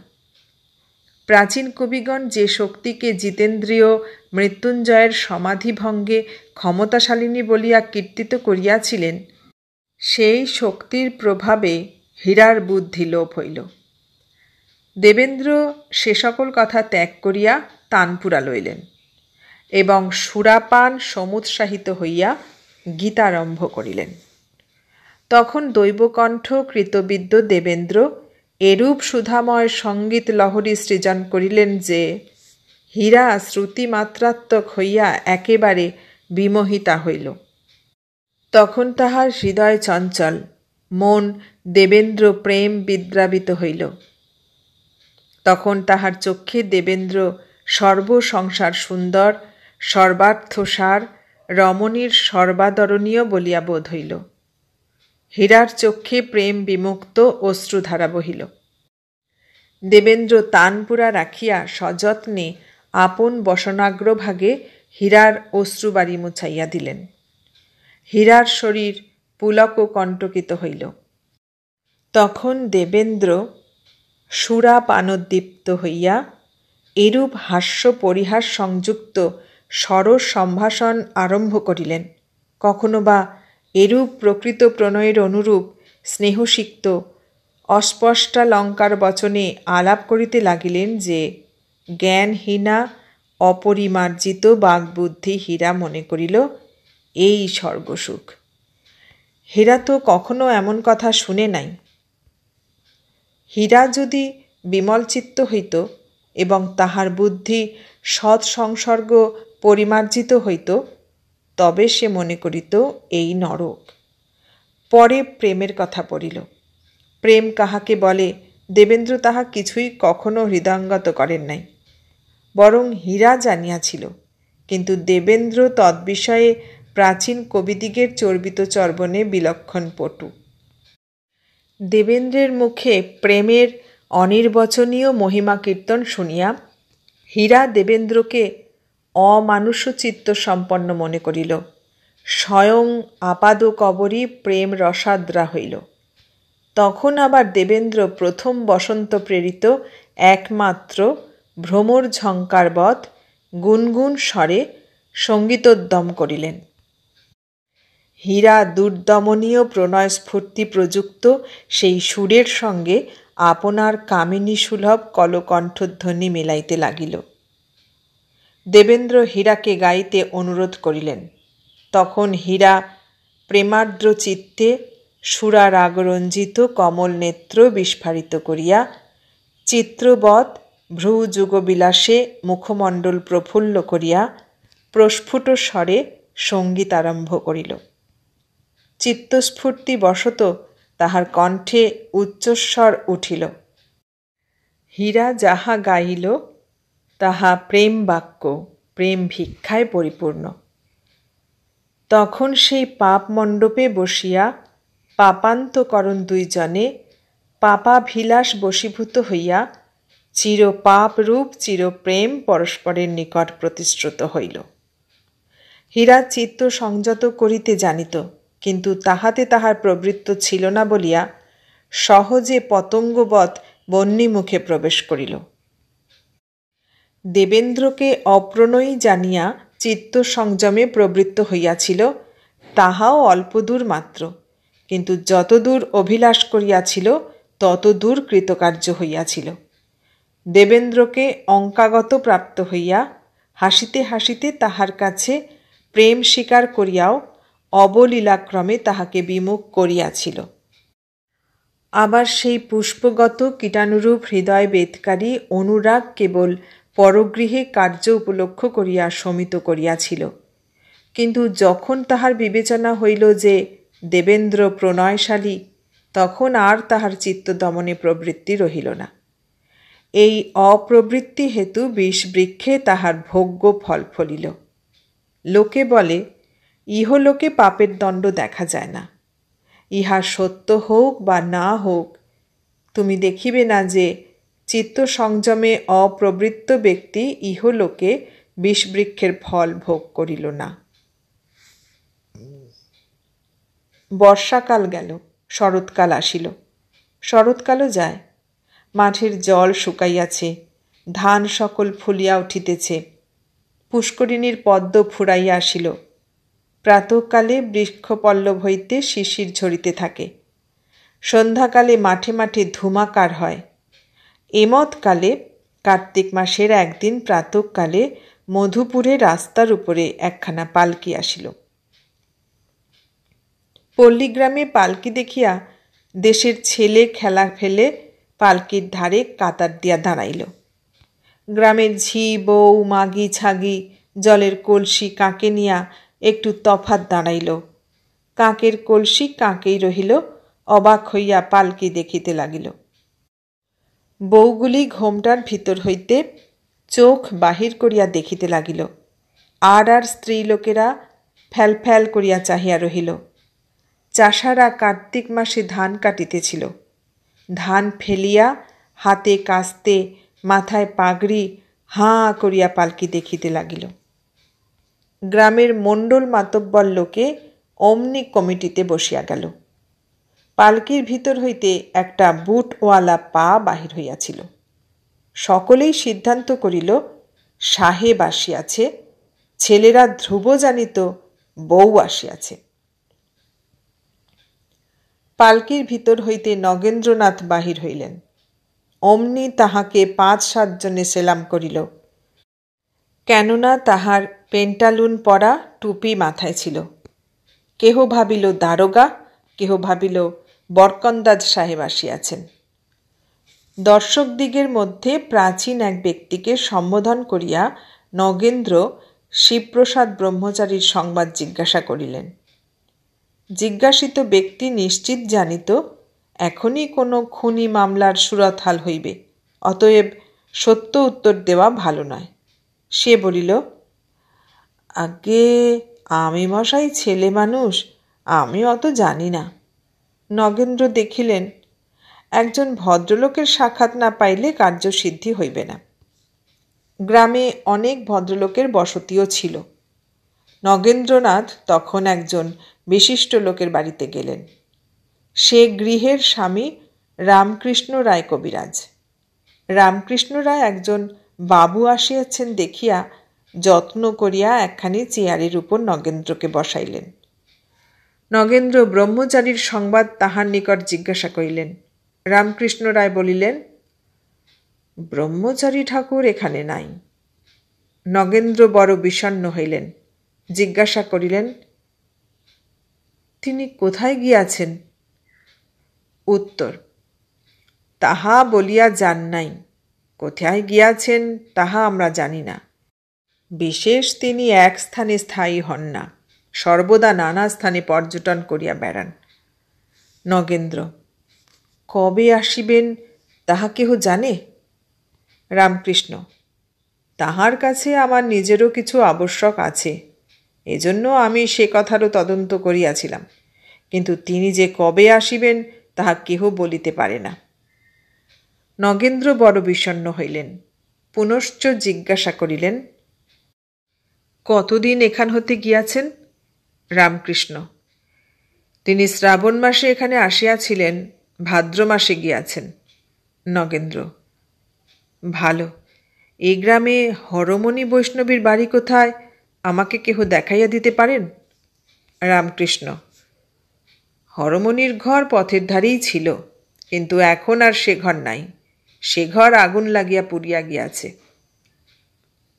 প্রাচীন কবিগণ যে শক্তিকে জিতেন্দ্রীয় মৃত্যুঞ্জয়ের সমাধিভঙ্গে ক্ষমতাশালিনী বলিয়া কীর্তিত করিয়াছিলেন, সেই শক্তির প্রভাবে হীরার বুদ্ধি লোপ হইল। দেবেন্দ্র সে সকল কথা ত্যাগ করিয়া তানপুরা লইলেন এবং সুরাপান সমুৎসাহিত হইয়া গীতারম্ভ করিলেন। তখন দৈবকণ্ঠ কৃতবিদ্য দেবেন্দ্র এরূপ সুধাময় সঙ্গীত লহরী সৃজন করিলেন যে হীরা শ্রুতিমাত্রাত্মক হইয়া একেবারে বিমোহিতা হইল। তখন তাহার হৃদয় চঞ্চল, মন দেবেন্দ্র প্রেম বিদ্রাবিত হইল। তখন তাহার চক্ষে দেবেন্দ্র সর্বসংসার সুন্দর, সর্বার্থসার, রমণীর সর্বাদরণীয় বলিয়া বোধ হইল। হীরার চক্ষে প্রেম বিমুক্ত অশ্রুধারা বহিল। দেবেন্দ্র তানপুরা রাখিয়া সযত্নে আপন বসনাগ্রভাগে হীরার অশ্রুবারি মুছাইয়া দিলেন। হীরার শরীর পুলক কণ্টকিত হইল। তখন দেবেন্দ্র সুরাপানোদ্দীপ্ত হইয়া এরূপ হাস্য পরিহাস সংযুক্ত সরস সম্ভাষণ আরম্ভ করিলেন, কখনো বা এরূপ প্রকৃত প্রণয়ের অনুরূপ স্নেহসিক্ত অস্পষ্টালঙ্কার বচনে আলাপ করিতে লাগিলেন যে জ্ঞানহীনা অপরিমার্জিত বাগ্বুদ্ধি হীরা মনে করিল এই স্বর্গসুখ। হীরা তো কখনো এমন কথা শুনে নাই। হীরা যদি বিমলচিত্ত হইত এবং তাহার বুদ্ধি সৎসংসর্গ পরিমার্জিত হইত, তবে সে মনে করিত এই নরক। পরে প্রেমের কথা পড়িল। প্রেম কাহাকে বলে দেবেন্দ্র তাহা কিছুই কখনো হৃদয়ঙ্গত করেন নাই, বরং হীরা জানিয়াছিল, কিন্তু দেবেন্দ্র তদ্বিষয়ে প্রাচীন কবিদিগের চর্বিত চর্বণে বিলক্ষণ পটু। দেবেন্দ্রের মুখে প্রেমের অনির্বচনীয় মহিমা কীর্তন শুনিয়া হীরা দেবেন্দ্রকে অমানুষচিত্ত সম্পন্ন মনে করিল। স্বয়ং আপাদকবরী প্রেম রসাদ্রা হইল। তখন আবার দেবেন্দ্র প্রথম বসন্ত প্রেরিত একমাত্র ভ্রমর ঝঙ্কারবৎ গুনগুন স্বরে সঙ্গীতোদ্যম করিলেন। হীরা দুর্দমনীয় প্রণয় স্ফূর্তি প্রযুক্ত সেই সুরের সঙ্গে আপনার কামিনী সুলভ কলকণ্ঠধ্বনি মেলাইতে লাগিল। দেবেন্দ্র হীরাকে গাইতে অনুরোধ করিলেন। তখন হীরা প্রেমার্দ্র চিত্তে সুরা রাগরঞ্জিত কমল নেত্র বিস্ফারিত করিয়া চিত্রবৎ ভ্রুযুগবিলাসে মুখমণ্ডল প্রফুল্ল করিয়া প্রস্ফুট স্বরে সঙ্গীত আরম্ভ করিল। চিত্তস্ফূর্তিবশত তাহার কণ্ঠে উচ্চস্বর উঠিল। হীরা যাহা গাইল তাহা প্রেম বাক্য, প্রেম ভিক্ষায় পরিপূর্ণ। তখন সেই পাপ মণ্ডপে বসিয়া পাপান্তকরণ দুইজনে পাপাভিলাষ বশীভূত হইয়া চিরপাপরূপ চিরপ্রেম পরস্পরের নিকট প্রতিশ্রুত হইল। হীরা চিত্ত সংযত করিতে জানিত, কিন্তু তাহাতে তাহার প্রবৃত্ত ছিল না বলিয়া সহজে পতঙ্গবৎ বহ্নিমুখে প্রবেশ করিল। দেবেন্দ্রকে অপ্রণয়ী জানিয়া চিত্ত সংযমে প্রবৃত্ত হইয়াছিল, তাহাও অল্পদূর মাত্র, কিন্তু যতদূর অভিলাষ করিয়াছিল ততদূর কৃতকার্য হইয়াছিল। দেবেন্দ্রকে অঙ্কাগত প্রাপ্ত হইয়া হাসিতে হাসিতে তাহার কাছে প্রেম স্বীকার করিয়াও অবলীলাক্রমে তাহাকে বিমুখ করিয়াছিল। আবার সেই পুষ্পগত কীটানুরূপ হৃদয় বেদকারী অনুরাগ কেবল পরগৃহে কার্য উপলক্ষ করিয়া শমিত করিয়াছিল, কিন্তু যখন তাহার বিবেচনা হইল যে দেবেন্দ্র প্রণয়শালী, তখন আর তাহার চিত্ত দমনে প্রবৃত্তি রহিল না। এই অপ্রবৃত্তি হেতু বিষবৃক্ষে তাহার ভোগ্য ফল ফলিল। লোকে বলে, ইহলোকে পাপের দণ্ড দেখা যায় না। ইহা সত্য হোক বা না হোক, তুমি দেখিবে না যে চিত্ত সংযমে অপ্রবৃত্ত ব্যক্তি ইহলোকে বিষবৃক্ষের ফল ভোগ করিল না। বর্ষাকাল গেল, শরৎকাল আসিল। শরৎকালও যায়, মাঠের জল শুকাইয়াছে, ধান সকল ফুলিয়া উঠিতেছে, পুষ্করিণীর পদ্ম ফুরাইয়া আসিল। প্রাতঃকালে বৃক্ষপল্লব হইতে শিশির ঝরিতে থাকে, সন্ধ্যাকালে মাঠে মাঠে ধুমাকার হয়। এমৎকালে কার্তিক মাসের একদিন প্রাতঃকালে মধুপুরে রাস্তার উপরে একখানা পালকি আসিল। পল্লীগ্রামে পালকি দেখিয়া দেশের ছেলে খেলা ফেলে পালকির ধারে কাতার দিয়া দাঁড়াইল। গ্রামের ঝি বউ মাগি ছাগি জলের কলসি কাঁকে নিয়া একটু তফাৎ দাঁড়াইল। কাঁকের কলসি কাঁকেই রহিল, অবাক হইয়া পালকি দেখিতে লাগিল। বউগুলি ঘোমটার ভিতর হইতে চোখ বাহির করিয়া দেখিতে লাগিল, আর স্ত্রীলোকেরা ফ্যাল ফ্যাল করিয়া চাহিয়া রহিল। চাষারা কার্তিক মাসে ধান কাটিতেছিল। ধান ফেলিয়া হাতে কাস্তে মাথায় পাগড়ি হাঁ করিয়া পালকি দেখিতে লাগিল। গ্রামের মণ্ডল মাতব্বর লোকে অমনি কমিটিতে বসিয়া গেল। পালকির ভিতর হইতে একটা বুটওয়ালা পা বাহির হইয়াছিল। সকলেই সিদ্ধান্ত করিল সাহেব আসিয়াছে, ছেলেরা ধ্রুব জানিত বউ আসিয়াছে। পালকির ভিতর হইতে নগেন্দ্রনাথ বাহির হইলেন। অমনি তাহাকে ৫-৭ জনে সেলাম করিল, কেননা তাহার পেন্টালুন পরা, টুপি মাথায় ছিল। কেহ ভাবিল দারোগা, কেহ ভাবিল বরকন্দাজ সাহেব আসিয়াছেন। দর্শকদিগের মধ্যে প্রাচীন এক ব্যক্তিকে সম্বোধন করিয়া নগেন্দ্র শিবপ্রসাদ ব্রহ্মচারীর সংবাদ জিজ্ঞাসা করিলেন। জিজ্ঞাসিত ব্যক্তি নিশ্চিত জানিত এখনই কোনো খুনি মামলার সুরতহাল হইবে, অতএব সত্য উত্তর দেওয়া ভালো নয়। সে বলিল, আগে আমি মশাই ছেলে মানুষ, আমি অত জানি না। নগেন্দ্র দেখিলেন একজন ভদ্রলোকের সাক্ষাৎ না পাইলে কার্যসিদ্ধি হইবে না। গ্রামে অনেক ভদ্রলোকের বসতিও ছিল। নগেন্দ্রনাথ তখন একজন বিশিষ্ট লোকের বাড়িতে গেলেন। সে গৃহের স্বামী রামকৃষ্ণ রায় কবিরাজ। রামকৃষ্ণ রায় একজন বাবু আসিয়াছেন দেখিয়া যত্ন করিয়া একখানি চেয়ারের উপর নগেন্দ্রকে বসাইলেন। নগেন্দ্র ব্রহ্মচারীর সংবাদ তাহার নিকট জিজ্ঞাসা করিলেন। রামকৃষ্ণ রায় বলিলেন, ব্রহ্মচারী ঠাকুর এখানে নাই। নগেন্দ্র বড় বিষণ্ণ হইলেন। জিজ্ঞাসা করিলেন, তিনি কোথায় গিয়াছেন? উত্তর, তাহা বলিয়া যান নাই। কোথায় গিয়াছেন তাহা আমরা জানি না। বিশেষ তিনি এক স্থানে স্থায়ী হন না, সর্বদা নানা স্থানে পর্যটন করিয়া বেড়ান। নগেন্দ্র, কবে আসিবেন তাহা কেহ জানে? রামকৃষ্ণ, তাহার কাছে আমার নিজেরও কিছু আবশ্যক আছে, এজন্য আমি সে কথারও তদন্ত করিয়াছিলাম, কিন্তু তিনি যে কবে আসিবেন তাহা কেহ বলিতে পারে না। নগেন্দ্র বড় বিষণ্ণ হইলেন। পুনশ্চ জিজ্ঞাসা করিলেন, কতদিন এখান হতে গিয়াছেন? রামকৃষ্ণ, তিনি শ্রাবণ মাসে এখানে আসিয়াছিলেন, ভাদ্র মাসে গিয়াছেন। নগেন্দ্র, ভালো। এই গ্রামে হরমণি বৈষ্ণবীর বাড়ি কোথায় আমাকে কেহ দেখাইয়া দিতে পারেন? রামকৃষ্ণ, হরমণির ঘর পথের ধারেই ছিল, কিন্তু এখন আর সে ঘর নাই। সে ঘর আগুন লাগিয়া পুড়িয়া গিয়াছে।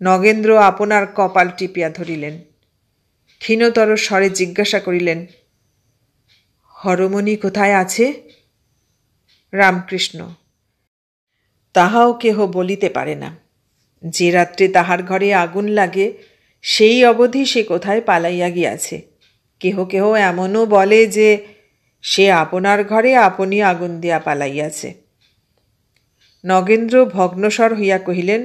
নগেন্দ্র আপনার কপাল টিপিয়া ধরিলেন। ক্ষীণতর স্বরে জিজ্ঞাসা করিলেন, হরমণি কোথায় আছে? রামকৃষ্ণ, তাহাও কেহ বলিতে পারে না। যে রাত্রে তাহার ঘরে আগুন লাগে সেই অবধি সে কোথায় পালাইয়া গিয়াছে। কেহ কেহ এমনও বলে যে সে আপনার ঘরে আপনি আগুন দিয়া পালাইয়াছে। নগেন্দ্র ভগ্নস্বর হইয়া কহিলেন,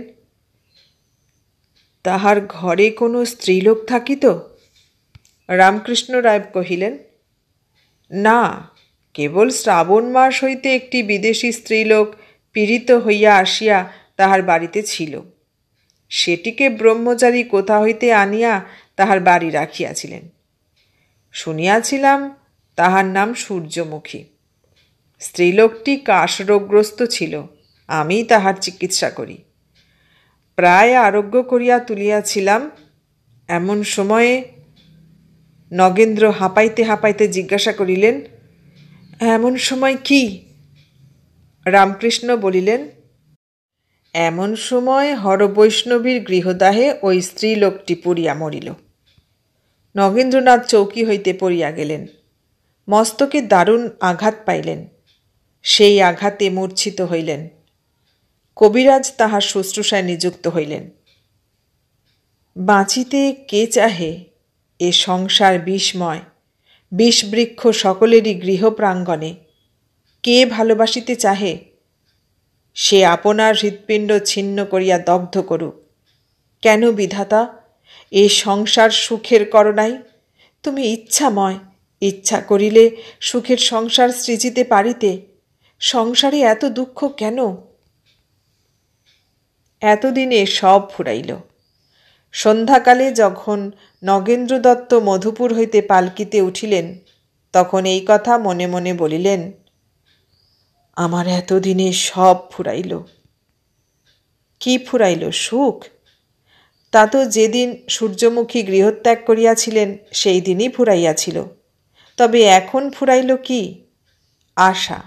তাহার ঘরে কোনো স্ত্রীলোক থাকিত? রামকৃষ্ণ রায় কহিলেন, না, কেবল শ্রাবণ মাস হইতে একটি বিদেশী স্ত্রীলোক পীড়িত হইয়া আসিয়া তাহার বাড়িতে ছিল। সেটিকে ব্রহ্মচারী কোথা হইতে আনিয়া তাহার বাড়ি রাখিয়াছিলেন। শুনিয়াছিলাম তাহার নাম সূর্যমুখী। স্ত্রীলোকটি কাশরোগগ্রস্ত ছিল, আমি তাহার চিকিৎসা করি। প্রায় আরোগ্য করিয়া তুলিয়াছিলাম, এমন সময়ে নগেন্দ্র হাঁপাইতে হাঁপাইতে জিজ্ঞাসা করিলেন, এমন সময় কি? রামকৃষ্ণ বলিলেন, এমন সময় হরবৈষ্ণবীর গৃহদাহে ওই স্ত্রীলোকটি পুড়িয়া মরিল। নগেন্দ্রনাথ চৌকি হইতে পড়িয়া গেলেন। মস্তকে দারুণ আঘাত পাইলেন। সেই আঘাতে মূর্ছিত হইলেন। কবিরাজ তাহার শুশ্রূষায় নিযুক্ত হইলেন। বাঁচিতে কে চাহে? এ সংসার বিষময়, বিষবৃক্ষ সকলেরই গৃহপ্রাঙ্গণে। কে ভালোবাসিতে চাহে? সে আপনার হৃৎপিণ্ড ছিন্ন করিয়া দগ্ধ করুক। কেন বিধাতা এ সংসার সুখের করো নাই? তুমি ইচ্ছাময়, ইচ্ছা করিলে সুখের সংসার সৃজিতে পারিতে। সংসারে এত দুঃখ কেন? এতদিনে সব ফুরাইল। সন্ধ্যাকালে যখন নগেন্দ্র দত্ত মধুপুর হইতে পালকিতে উঠিলেন, তখন এই কথা মনে মনে বলিলেন, আমার এতদিনে সব ফুরাইল। কি ফুরাইল? সুখ? তা তো যেদিন সূর্যমুখী গৃহত্যাগ করিয়াছিলেন সেই দিনই ফুরাইয়াছিল। তবে এখন ফুরাইল কি? আশা।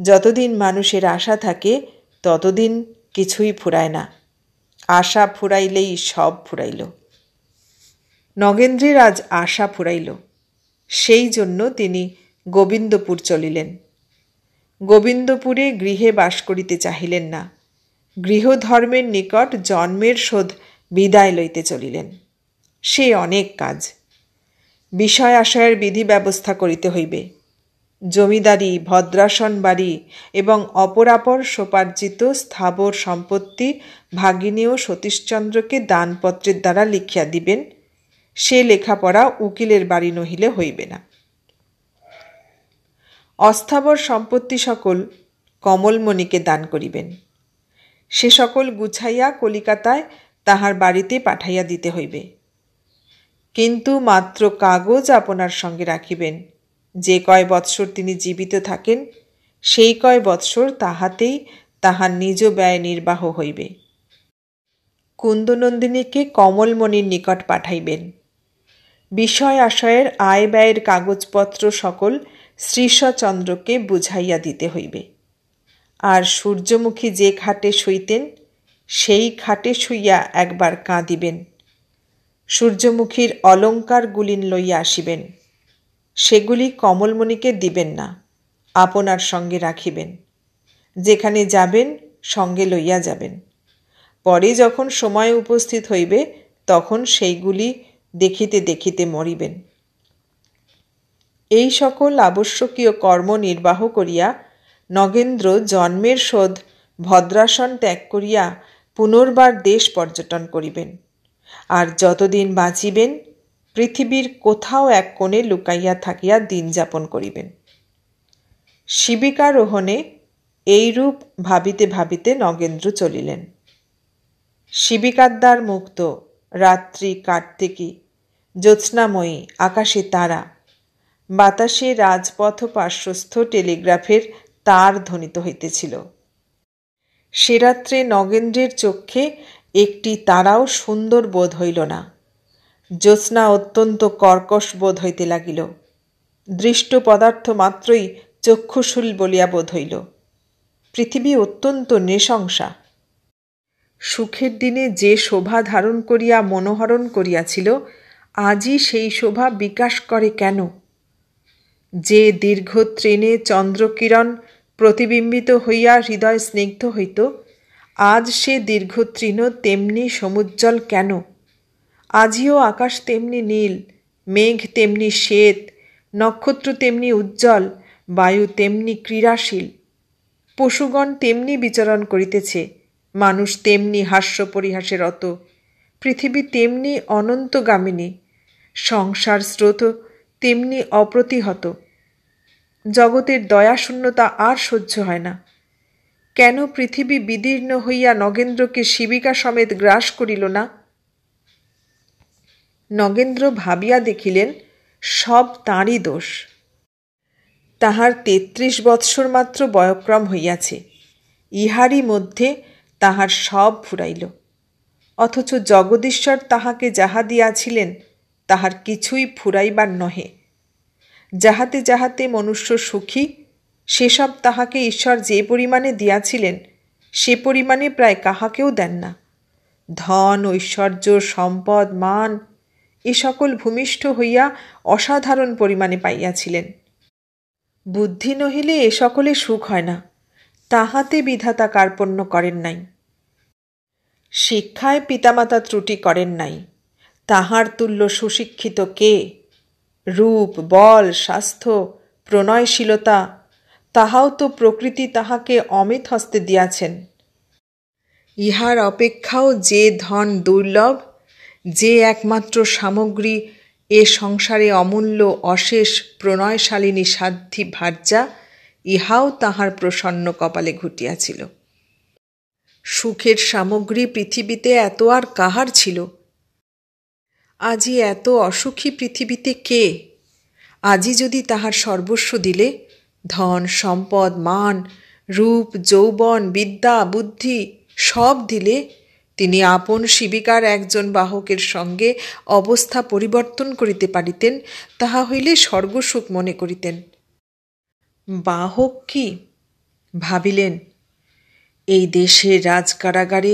যতদিন মানুষের আশা থাকে ততদিন কিছুই ফুরায় না। আশা ফুরাইলেই সব ফুরাইল। নগেন্দ্রের আজ আশা ফুরাইল। সেই জন্য তিনি গোবিন্দপুর চলিলেন। গোবিন্দপুরে গৃহে বাস করিতে চাহিলেন না। গৃহধর্মের নিকট জন্মের শোধ বিদায় লইতে চলিলেন। সে অনেক কাজ। বিষয় আশয়ের বিধি ব্যবস্থা করিতে হইবে। জমিদারি, ভদ্রাসন বাড়ি এবং অপরাপর সোপার্জিত স্থাবর সম্পত্তি ভাগিনীয় সতীশচন্দ্রকে দানপত্রের দ্বারা লিখিয়া দিবেন। সে লেখাপড়া উকিলের বাড়ি নহিলে হইবে না। অস্থাবর সম্পত্তি সকল কমলমণিকে দান করিবেন। সে সকল গুছাইয়া কলিকাতায় তাহার বাড়িতে পাঠাইয়া দিতে হইবে। কিন্তু মাত্র কাগজ আপনার সঙ্গে রাখিবেন। যে কয় বৎসর তিনি জীবিত থাকেন সেই কয় বৎসর তাহাতেই তাহার নিজ ব্যয় নির্বাহ হইবে। কুন্দনন্দিনীকে কমলমণির নিকট পাঠাইবেন। বিষয় আশয়ের আয় ব্যয়ের কাগজপত্র সকল শ্রীশচন্দ্রকে বুঝাইয়া দিতে হইবে। আর সূর্যমুখী যে খাটে শুইতেন সেই খাটে শুইয়া একবার কাঁদিবেন। সূর্যমুখীর অলঙ্কারগুলি লইয়া আসিবেন। সেগুলি কমলমণিকে দিবেন না। আপনার সঙ্গে রাখিবেন, যেখানে যাবেন সঙ্গে লইয়া যাবেন। পরে যখন সময় উপস্থিত হইবে তখন সেইগুলি দেখিতে দেখিতে মরিবেন। এই সকল আবশ্যকীয় কর্ম নির্বাহ করিয়া নগেন্দ্র জন্মের শোধ ভদ্রাসন ত্যাগ করিয়া পুনর্বার দেশ পর্যটন করিবেন, আর যতদিন বাঁচিবেন পৃথিবীর কোথাও এক কোণে লুকাইয়া থাকিয়া দিন যাপন করিবেন। শিবিকারোহণে এইরূপ ভাবিতে ভাবিতে নগেন্দ্র চলিলেন। শিবিকাদ্বার মুক্ত, রাত্রি কার্তিকী, জ্যোৎস্নাময়ী, আকাশে তারা, বাতাসে রাজপথ পার্শ্বস্থ টেলিগ্রাফের তার ধ্বনিত হইতেছিল। সে রাত্রে নগেন্দ্রের চক্ষে একটি তারাও সুন্দর বোধ হইল না। জ্যোৎস্না অত্যন্ত কর্কশ বোধ হইতে লাগিল। দৃষ্ট পদার্থ মাত্রই চক্ষুশূল বলিয়া বোধ হইল। পৃথিবী অত্যন্ত নৃশংসা। সুখের দিনে যে শোভা ধারণ করিয়া মনোহরণ করিয়াছিল, আজই সেই শোভা বিকাশ করে কেন? যে দীর্ঘ তৃণে চন্দ্রকিরণ প্রতিবিম্বিত হইয়া হৃদয় স্নিগ্ধ হইত, আজ সে দীর্ঘ তৃণ তেমনি সমুজ্জ্বল কেন? আজিও আকাশ তেমনি নীল, মেঘ তেমনি শ্বেত, নক্ষত্র তেমনি উজ্জ্বল, বায়ু তেমনি ক্রীড়াশীল, পশুগণ তেমনি বিচরণ করিতেছে, মানুষ তেমনি হাস্য পরিহাসে রত, পৃথিবী তেমনি অনন্তগামিনী, সংসার স্রোত তেমনি অপ্রতিহত। জগতের দয়াশূন্যতা আর সহ্য হয় না। কেন পৃথিবী বিদীর্ণ হইয়া নগেন্দ্রকে শিবিকা সমেত গ্রাস করিল না? নগেন্দ্র ভাবিয়া দেখিলেন সব তাঁরই দোষ। তাহার ৩৩ বৎসর মাত্র বয়ক্রম হইয়াছে, ইহারই মধ্যে তাহার সব ফুরাইল। অথচ জগদীশ্বর তাহাকে যাহা দিয়াছিলেন তাহার কিছুই ফুরাইবার নহে। যাহাতে যাহাতে মনুষ্য সুখী, সেসব তাহাকে ঈশ্বর যে পরিমাণে দিয়াছিলেন সে পরিমাণে প্রায় কাহাকেও দেন না। ধন, ঐশ্বর্য, সম্পদ, মান এ সকল ভূমিষ্ঠ হইয়া অসাধারণ পরিমাণে পাইয়াছিলেন। বুদ্ধি নহিলে এ সকলে সুখ হয় না, তাহাতে বিধাতা কার্পণ্য করেন নাই। শিক্ষায় পিতামাতা ত্রুটি করেন নাই, তাহার তুল্য সুশিক্ষিত কে? রূপ, বল, স্বাস্থ্য, প্রণয়শীলতা তাহাও তো প্রকৃতি তাহাকে অমিত হস্তে দিয়াছেন। ইহার অপেক্ষাও যে ধন দুর্লভ, যে একমাত্র সামগ্রী এ সংসারে অমূল্য অশেষ প্রণয়শালিনী সাধ্বী ভার্যা, ইহাও তাহার প্রসন্ন কপালে ঘটিয়াছিল। সুখের সামগ্রী পৃথিবীতে এত আর কাহার ছিল? আজি এত অসুখী পৃথিবীতে কে? আজি যদি তাহার সর্বস্ব দিলে, ধন, সম্পদ, মান, রূপ, যৌবন, বিদ্যা, বুদ্ধি সব দিলে, তিনি আপন শিবিকার একজন বাহকের সঙ্গে অবস্থা পরিবর্তন করিতে পারিতেন, তাহা হইলে স্বর্গসুখ মনে করিতেন। বাহক কি? ভাবিলেন, এই দেশের রাজকারাগারে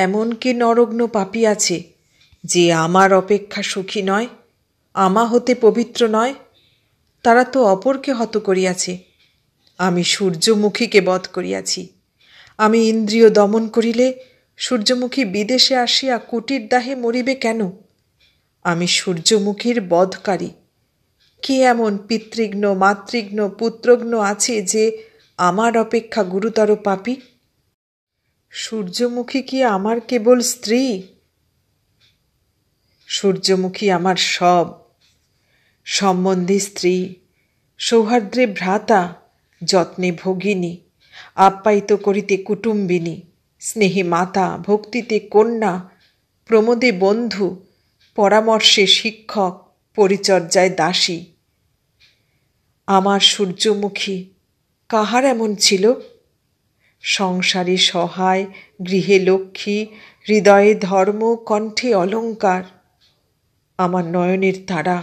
এমন কে নরগ্ন পাপী আছে যে আমার অপেক্ষা সুখী নয়, আমা হতে পবিত্র নয়? তারা তো অপরকে হত করিয়াছে। আমি সূর্যমুখীকে বধ করিয়াছি। আমি ইন্দ্রিয় দমন করিলে সূর্যমুখী বিদেশে আসিয়া কুটির দাহে মরিবে কেন? আমি সূর্যমুখীর বধকারী। কে এমন পিতৃঘ্ন, মাতৃঘ্ন, পুত্রঘ্ন আছে যে আমার অপেক্ষা গুরুতর পাপী? সূর্যমুখী কি আমার কেবল স্ত্রী? সূর্যমুখী আমার সব। সম্বন্ধী স্ত্রী, সৌহার্দ্রে ভ্রাতা, যত্নে ভগিনী, আপ্যায়িত করিতে কুটুম্বিনী, স্নেহে মাতা, ভক্তিতে কন্যা, প্রমোদে বন্ধু, পরামর্শে শিক্ষক, পরিচর্যায় দাসী। আমার সূর্যমুখী কাহার এমন ছিল? সংসারে সহায়, গৃহে লক্ষ্মী, হৃদয়ে ধর্ম, কণ্ঠে অলঙ্কার। আমার নয়নের তারা,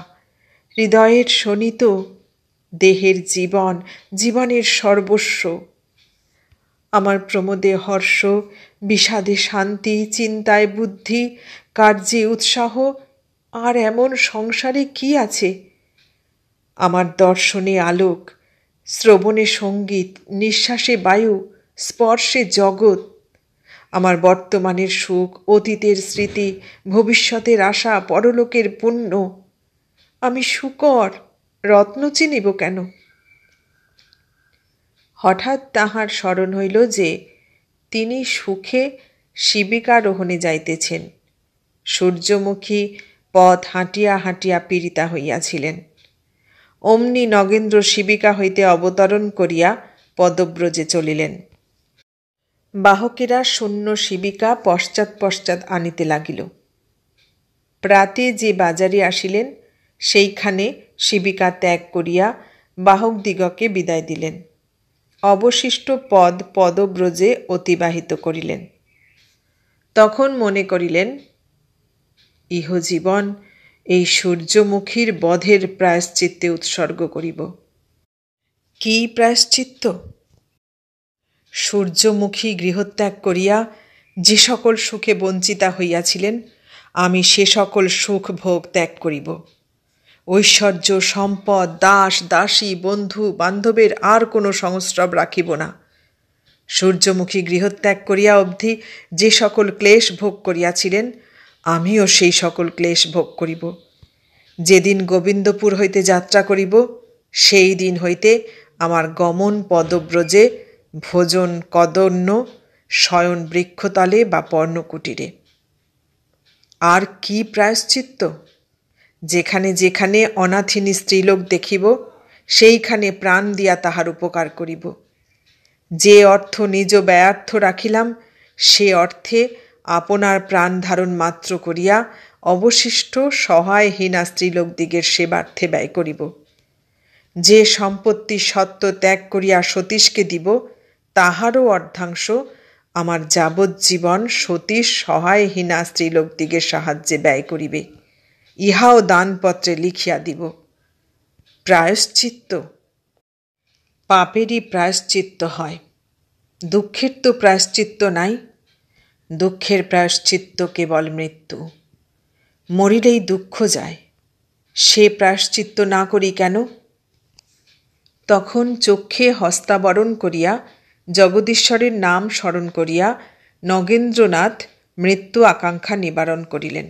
হৃদয়ের শোণিত, দেহের জীবন, জীবনের সর্বস্ব। আমার প্রমোদে হর্ষ, বিষাদে শান্তি, চিন্তায় বুদ্ধি, কার্যে উৎসাহ, আর এমন সংসারে কি আছে? আমার দর্শনে আলোক, শ্রবণে সঙ্গীত, নিঃশ্বাসে বায়ু, স্পর্শে জগৎ। আমার বর্তমানের সুখ, অতীতের স্মৃতি, ভবিষ্যতের আশা, পরলোকের পুণ্য। আমি শূকর, রত্ন চিনিব কেন? হঠাৎ তাহার স্মরণ হইল যে তিনি সুখে শিবিকারোহণে যাইতেছেন। সূর্যমুখী পথ হাঁটিয়া হাঁটিয়া পীড়িতা হইয়াছিলেন। অমনি নগেন্দ্র শিবিকা হইতে অবতরণ করিয়া পদব্রজে চলিলেন। বাহকেরা শূন্য শিবিকা পশ্চাৎ পশ্চাৎ আনিতে লাগিল। প্রাতে যে বাজারে আসিলেন সেইখানে শিবিকা ত্যাগ করিয়া বাহকদিগকে বিদায় দিলেন। অবশিষ্ট পদব্রজে অতিবাহিত করিলেন। তখন মনে করিলেন, ইহজীবন এই সূর্যমুখীর বধের প্রায়শ্চিত্তে উৎসর্গ করিব। কি প্রায়শ্চিত্ত? সূর্যমুখী গৃহত্যাগ করিয়া যে সকল সুখে বঞ্চিতা হইয়াছিলেন, আমি সে সকল সুখ ভোগ ত্যাগ করিব। ঐশ্বর্য, সম্পদ, দাস দাসী, বন্ধু বান্ধবের আর কোনো সংস্রব রাখিব না। সূর্যমুখী গৃহত্যাগ করিয়া অবধি যে সকল ক্লেশ ভোগ করিয়াছিলেন, আমিও সেই সকল ক্লেশ ভোগ করিব। যেদিন গোবিন্দপুর হইতে যাত্রা করিব, সেই দিন হইতে আমার গমন পদব্রজে, ভোজন কদন্য, শয়ন বৃক্ষতলে বা পর্ণকুটিরে। আর কি প্রায়শ্চিত্ত? যেখানে যেখানে অনাথিনী স্ত্রীলোক দেখিব, সেইখানে প্রাণ দিয়া তাহার উপকার করিব। যে অর্থ নিজ ব্যয়ার্থ রাখিলাম, সে অর্থে আপনার প্রাণ ধারণ মাত্র করিয়া অবশিষ্ট সহায়হীনা স্ত্রীলোকদিগের সেবার্থে ব্যয় করিব। যে সম্পত্তি সত্ত্ব ত্যাগ করিয়া সতীশকে দিব, তাহারও অর্ধাংশ আমার যাবজ্জীবন সতীশ সহায়হীনা স্ত্রীলোকদিগের সাহায্যে ব্যয় করিবে। ইহাও দানপত্রে লিখিয়া দিব। প্রায়শ্চিত্ত? পাপেরই প্রায়শ্চিত্ত হয়, দুঃখের তো প্রায়শ্চিত্ত নাই। দুঃখের প্রায়শ্চিত্ত কেবল মৃত্যু। মরিলেই দুঃখ যায়, সে প্রায়শ্চিত্ত না করি কেন? তখন চক্ষে হস্তাবরণ করিয়া জগদীশ্বরের নাম স্মরণ করিয়া নগেন্দ্রনাথ মৃত্যু আকাঙ্ক্ষা নিবারণ করিলেন।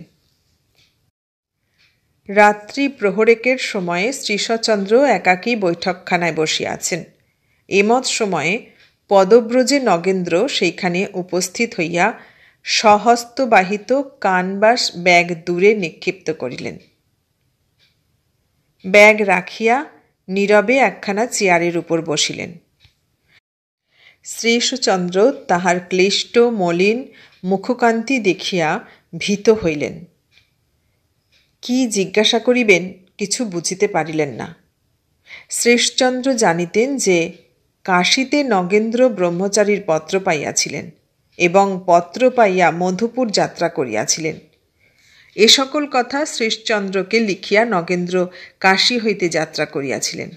রাত্রি প্রহরেকের সময়ে শ্রীশচন্দ্র একাকী বৈঠকখানায় বসিয়া আছেন। এমত সময়ে পদব্রজে নগেন্দ্র সেইখানে উপস্থিত হইয়া স্বহস্তবাহিত কানবাস ব্যাগ দূরে নিক্ষিপ্ত করিলেন। ব্যাগ রাখিয়া নীরবে একখানা চেয়ারের উপর বসিলেন। শ্রীশচন্দ্র তাহার ক্লিষ্ট মলিন মুখকান্তি দেখিয়া ভীত হইলেন। কি জিজ্ঞাসা করিবেন কিছু বুঝিতে পারিলেন না। শ্রীশচন্দ্র জানিতেন যে কাশীতে নগেন্দ্র ব্রহ্মচারীর পত্র পাইয়াছিলেন এবং পত্র পাইয়া মধুপুর যাত্রা করিয়াছিলেন। এ সকল কথা শ্রীশচন্দ্রকে লিখিয়া নগেন্দ্র কাশী হইতে যাত্রা করিয়াছিলেন।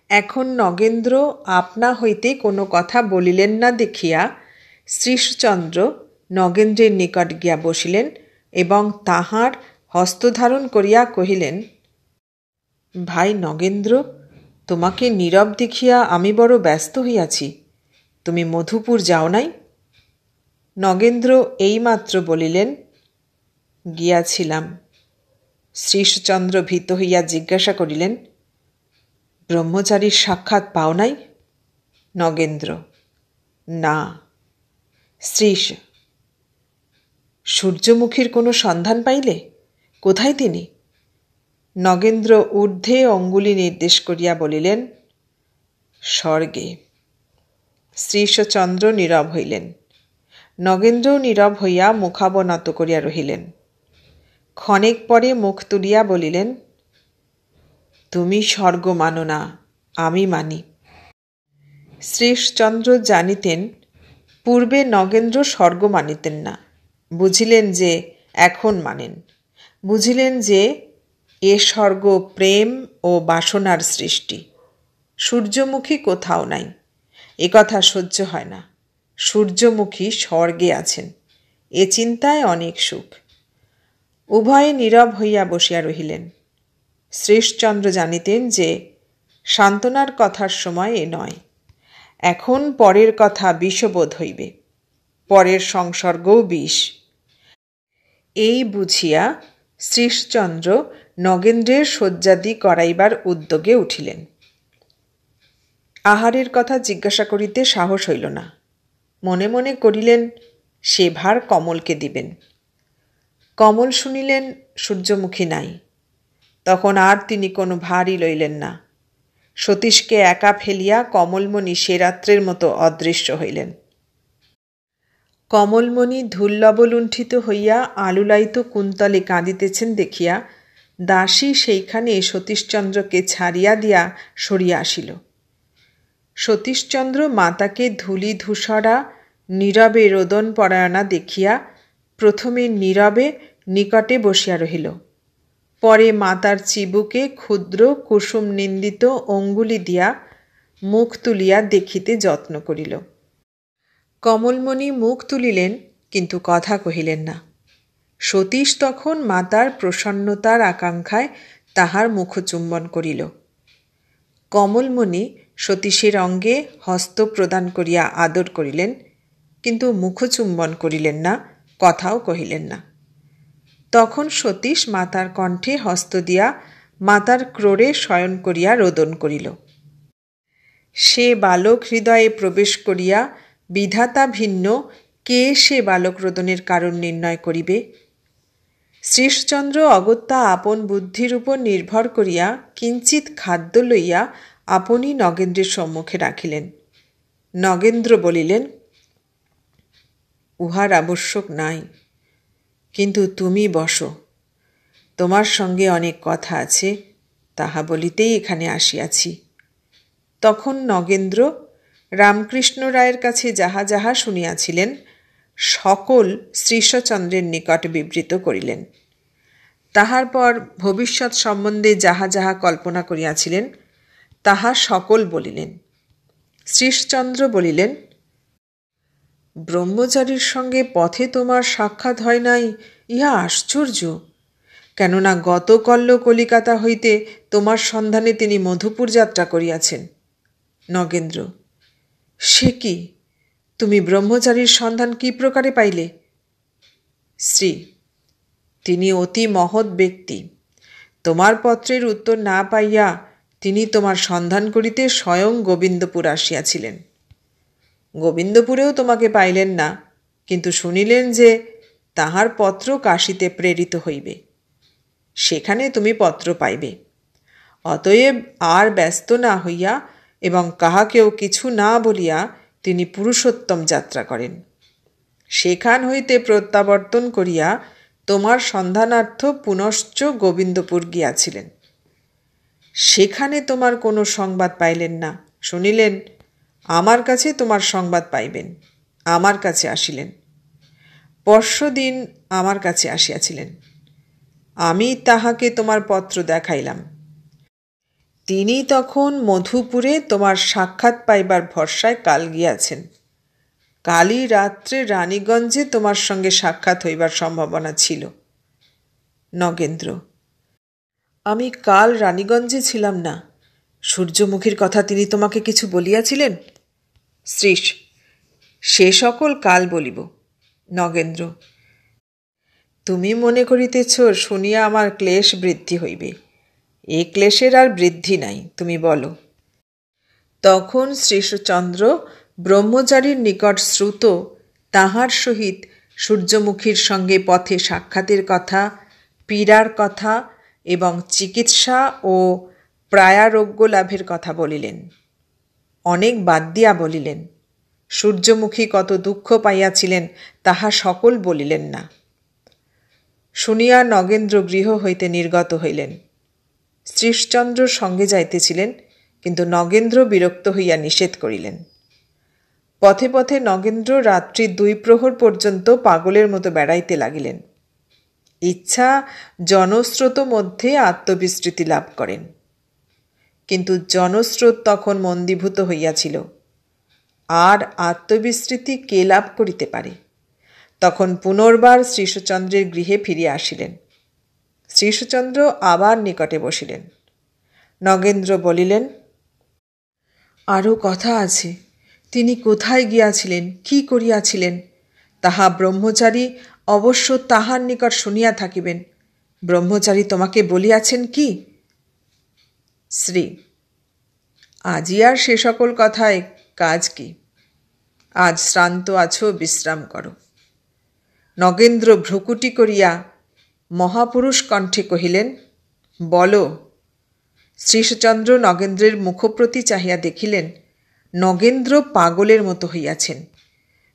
এখন নগেন্দ্র আপনা হইতে কোনো কথা বলিলেন না দেখিয়া শ্রীশচন্দ্র নগেন্দ্রের নিকট গিয়া বসিলেন এবং তাহার হস্তধারণ করিয়া কহিলেন, ভাই নগেন্দ্র, তোমাকে নীরব দেখিয়া আমি বড় ব্যস্ত হইয়াছি। তুমি মধুপুর যাও নাই? নগেন্দ্র এইমাত্র বলিলেন, গিয়াছিলাম। শ্রীশচন্দ্র ভীত হইয়া জিজ্ঞাসা করিলেন, ব্রহ্মচারীর সাক্ষাৎ পাও নাই? নগেন্দ্র, না। শ্রীশ, সূর্যমুখীর কোনো সন্ধান পাইলে? কোথায় তিনি? নগেন্দ্র ঊর্ধ্বে অঙ্গুলি নির্দেশ করিয়া বলিলেন, স্বর্গে। শ্রীশচন্দ্র নীরব হইলেন। নগেন্দ্রও নীরব হইয়া মুখাবনত করিয়া রহিলেন। ক্ষণেক পরে মুখ তুলিয়া বলিলেন, তুমি স্বর্গ মানো না, আমি মানি। শ্রীশচন্দ্র জানিতেন পূর্বে নগেন্দ্র স্বর্গ মানিতেন না। বুঝিলেন যে এখন মানেন। বুঝিলেন যে এ স্বর্গ প্রেম ও বাসনার সৃষ্টি। সূর্যমুখী কোথাও নাই, এ কথা সহ্য হয় না। সূর্যমুখী স্বর্গে আছেন, এ চিন্তায় অনেক সুখ। উভয়ে নীরব হইয়া বসিয়া রহিলেন। শ্রীশচন্দ্র জানিতেন যে সান্ত্বনার কথার সময় এ নয়। এখন পরের কথা বিষবোধ হইবে, পরের সংসর্গও বিষ। এই বুঝিয়া শ্রীশচন্দ্র নগেন্দ্রের শয্যাদি করাইবার উদ্যোগে উঠিলেন। আহারের কথা জিজ্ঞাসা করিতে সাহস হইল না। মনে মনে করিলেন সে ভার কমলকে দিবেন। কমল শুনিলেন সূর্যমুখী নাই। তখন আর তিনি কোনো ভারই লইলেন না। সতীশকে একা ফেলিয়া কমলমণি সে রাত্রের মতো অদৃশ্য হইলেন। কমলমণি ধূল্লবলুণ্ঠিত হইয়া আলুলায়িত কুন্তলে কাঁদিতেছেন দেখিয়া দাসী সেইখানে সতীশচন্দ্রকে ছাড়িয়া দিয়া সরিয়া আসিল। সতীশচন্দ্র মাতাকে ধূলি ধূসরা নীরবে রোদনপরায়ণা দেখিয়া প্রথমে নীরবে নিকটে বসিয়া রহিল। পরে মাতার চিবুকে ক্ষুদ্র কুসুম নিন্দিত অঙ্গুলি দিয়া মুখ তুলিয়া দেখিতে যত্ন করিল। কমলমণি মুখ তুলিলেন, কিন্তু কথা কহিলেন না। সতীশ তখন মাতার প্রসন্নতার আকাঙ্ক্ষায় তাহার মুখচুম্বন করিল। কমলমণি সতীশের অঙ্গে হস্ত প্রদান করিয়া আদর করিলেন, কিন্তু মুখচুম্বন করিলেন না, কথাও কহিলেন না। তখন সতীশ মাতার কণ্ঠে হস্ত দিয়া মাতার ক্রোড়ে শয়ন করিয়া রোদন করিল। সে বালক হৃদয়ে প্রবেশ করিয়া বিধাতা ভিন্ন কে সে বালক রোদনের কারণ নির্ণয় করিবে? শ্রীশচন্দ্র অগত্যা আপন বুদ্ধির উপর নির্ভর করিয়া কিঞ্চিৎ খাদ্য লইয়া আপনি নগেন্দ্রের সম্মুখে রাখিলেন। নগেন্দ্র বলিলেন, উহার আবশ্যক নাই, কিন্তু তুমি বসো, তোমার সঙ্গে অনেক কথা আছে, তাহা বলিতেই এখানে আসিয়াছি। তখন নগেন্দ্র রামকৃষ্ণ রায়ের কাছে যাহা যাহা শুনিয়াছিলেন সকল শ্রীশচন্দ্রের নিকট বিবৃত করিলেন। তাহার পর ভবিষ্যৎ সম্বন্ধে যাহা যাহা কল্পনা করিয়াছিলেন তাহা সকল বলিলেন। শ্রীশচন্দ্র বলিলেন, ব্রহ্মচারীর সঙ্গে পথে তোমার সাক্ষাৎ হয় নাই, ইহা আশ্চর্য। কেননা গতকল্য কলিকাতা হইতে তোমার সন্ধানে তিনি মধুপুর যাত্রা করিয়াছেন। নগেন্দ্র, সে কি? তুমি ব্রহ্মচারীর সন্ধান কি প্রকারে পাইলে? শ্রী, তিনি অতি মহৎ ব্যক্তি। তোমার পত্রের উত্তর না পাইয়া তিনি তোমার সন্ধান করিতে স্বয়ং গোবিন্দপুর আসিয়াছিলেন। গোবিন্দপুরেও তোমাকে পাইলেন না, কিন্তু শুনিলেন যে তাহার পত্র কাশীতে প্রেরিত হইবে, সেখানে তুমি পত্র পাইবে। অতএব আর ব্যস্ত না হইয়া এবং কাহাকেও কিছু না বলিয়া তিনি পুরুষোত্তম যাত্রা করেন। সেখান হইতে প্রত্যাবর্তন করিয়া তোমার সন্ধানার্থ পুনশ্চ গোবিন্দপুর গিয়াছিলেন। সেখানে তোমার কোনো সংবাদ পাইলেন না, শুনিলেন আমার কাছে তোমার সংবাদ পাইবেন, আমার কাছে আসিলেন। পরশুদিন আমার কাছে আসিয়াছিলেন। আমি তাহাকে তোমার পত্র দেখাইলাম। তিনি তখন মধুপুরে তোমার সাক্ষাৎ পাইবার ভরসায় কাল গিয়াছেন। কালই রাত্রে রানীগঞ্জে তোমার সঙ্গে সাক্ষাৎ হইবার সম্ভাবনা ছিল। নগেন্দ্র, আমি কাল রানীগঞ্জে ছিলাম না। সূর্যমুখীর কথা তিনি তোমাকে কিছু বলিয়াছিলেন? শ্রীশ, সে সকল কাল বলিব। নগেন্দ্র, তুমি মনে করিতেছ শুনিয়া আমার ক্লেশ বৃদ্ধি হইবে। এ ক্লেশের আর বৃদ্ধি নাই, তুমি বলো। তখন শ্রীশচন্দ্র ব্রহ্মচারীর নিকট শ্রুত তাহার সহিত সূর্যমুখীর সঙ্গে পথে সাক্ষাতের কথা, পীড়ার কথা এবং চিকিৎসা ও প্রায়ারোগ্য লাভের কথা বলিলেন। অনেক বাদ দিয়া বলিলেন। সূর্যমুখী কত দুঃখ পাইয়াছিলেন তাহা সকল বলিলেন না। শুনিয়া নগেন্দ্র গৃহ হইতে নির্গত হইলেন। শ্রীশচন্দ্র সঙ্গে যাইতেছিলেন, কিন্তু নগেন্দ্র বিরক্ত হইয়া নিষেধ করিলেন। পথে পথে নগেন্দ্র রাত্রি 2 প্রহর পর্যন্ত পাগলের মতো বেড়াইতে লাগিলেন। ইচ্ছা জনস্রোত মধ্যে আত্মবিস্মৃতি লাভ করেন, কিন্তু জনস্রোত তখন মন্দীভূত হইয়াছিল। আর আত্মবিস্মৃতি কে লাভ করিতে পারে? তখন পুনর্বার শ্রীশচন্দ্রের গৃহে ফিরিয়া আসিলেন। শ্রীশচন্দ্র আবার নিকটে বসিলেন। নগেন্দ্র বলিলেন, আরও কথা আছে। তিনি কোথায় গিয়াছিলেন, কি করিয়াছিলেন, তাহা ব্রহ্মচারী অবশ্য তাহার নিকট শুনিয়া থাকিবেন। ব্রহ্মচারী তোমাকে বলিয়াছেন কি? শ্রী: আজি আর সে সকল কথায় কাজ কি? আজ শ্রান্ত আছো, বিশ্রাম করো। নগেন্দ্র ভ্রুকুটি করিয়া মহাপুরুষ কণ্ঠে কহিলেন, বলো। শ্রীশচন্দ্র নগেন্দ্রের মুখপ্রতি চাহিয়া দেখিলেন নগেন্দ্র পাগলের মতো হইয়াছেন।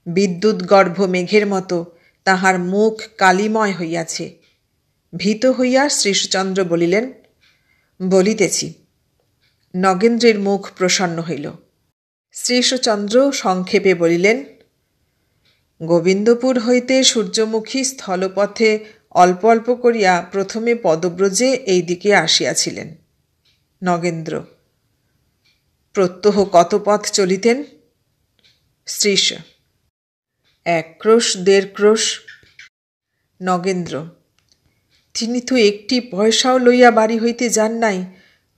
বিদ্যুৎ গর্ভ মেঘের মতো তাহার মুখ কালিময় হইয়াছে। ভীত হইয়া শ্রীশচন্দ্র বলিলেন, বলিতেছি। নগেন্দ্রের মুখ প্রসন্ন হইল। শ্রীশচন্দ্র সংক্ষেপে বলিলেন, গোবিন্দপুর হইতে সূর্যমুখী স্থলপথে অল্প অল্প করিয়া প্রথমে পদব্রজে এই দিকে আসিয়াছিলেন। নগেন্দ্র: প্রত্যহ কত পথ চলিতেন? শ্রীশ: 1 ক্রোশ 1.5 ক্রোশ। নগেন্দ্র: তিনি তো একটি পয়সাও লইয়া বাড়ি হইতে যান নাই,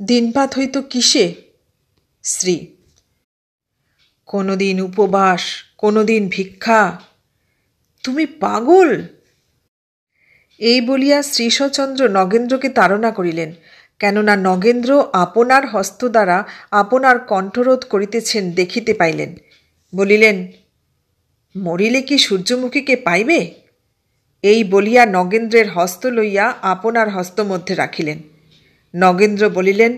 দিনপাত হইত কিসে? শ্রী: কোনোদিন উপবাস, কোনোদিন ভিক্ষা। তুমি পাগল। এই বলিয়া শ্রীশচন্দ্র নগেন্দ্রকে তাড়না করিলেন, কেননা নগেন্দ্র আপনার হস্ত দ্বারা আপনার কণ্ঠরোধ করিতেছেন দেখিতে পাইলেন। বলিলেন, মরিলে কি সূর্যমুখীকে পাইবে? এই বলিয়া নগেন্দ্রের হস্ত লইয়া আপনার হস্ত মধ্যে রাখিলেন। নগেন্দ্র বলিলেন,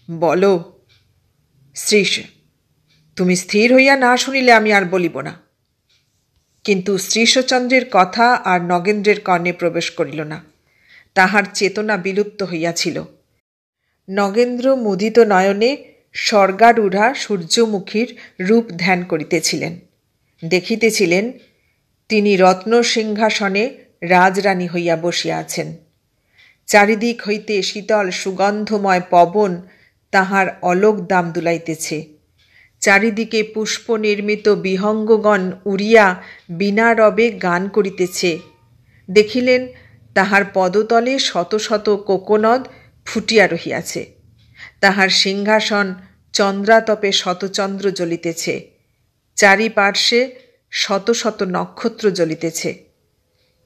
বলো। শ্রীশ: তুমি স্থির হইয়া না শুনিলে আমি আর বলিব না। কিন্তু শ্রীশচন্দ্রের কথা আর নগেন্দ্রের কর্ণে প্রবেশ করিল না। তাহার চেতনা বিলুপ্ত হইয়াছিল। নগেন্দ্র মুদিত নয়নে স্বর্গারূঢ়া সূর্যমুখীর রূপ ধ্যান করিতেছিলেন। দেখিতেছিলেন তিনি রত্ন সিংহাসনে রাজরানী হইয়া বসিয়া আছেন। চারিদিক হইতে শীতল সুগন্ধময় পবন তাহার অলোক দাম দুলাইতেছে। চারিদিকে পুষ্প নির্মিত বিহঙ্গগণ উড়িয়া বিনা রবে গান করিতেছে। দেখিলেন তাহার পদতলে শত শত কোকনদ ফুটিয়া রহিয়াছে। তাহার সিংহাসন চন্দ্রাতপে শতচন্দ্র জ্বলিতেছে। চারিপার্শ্বে শত শত নক্ষত্র জ্বলিতেছে।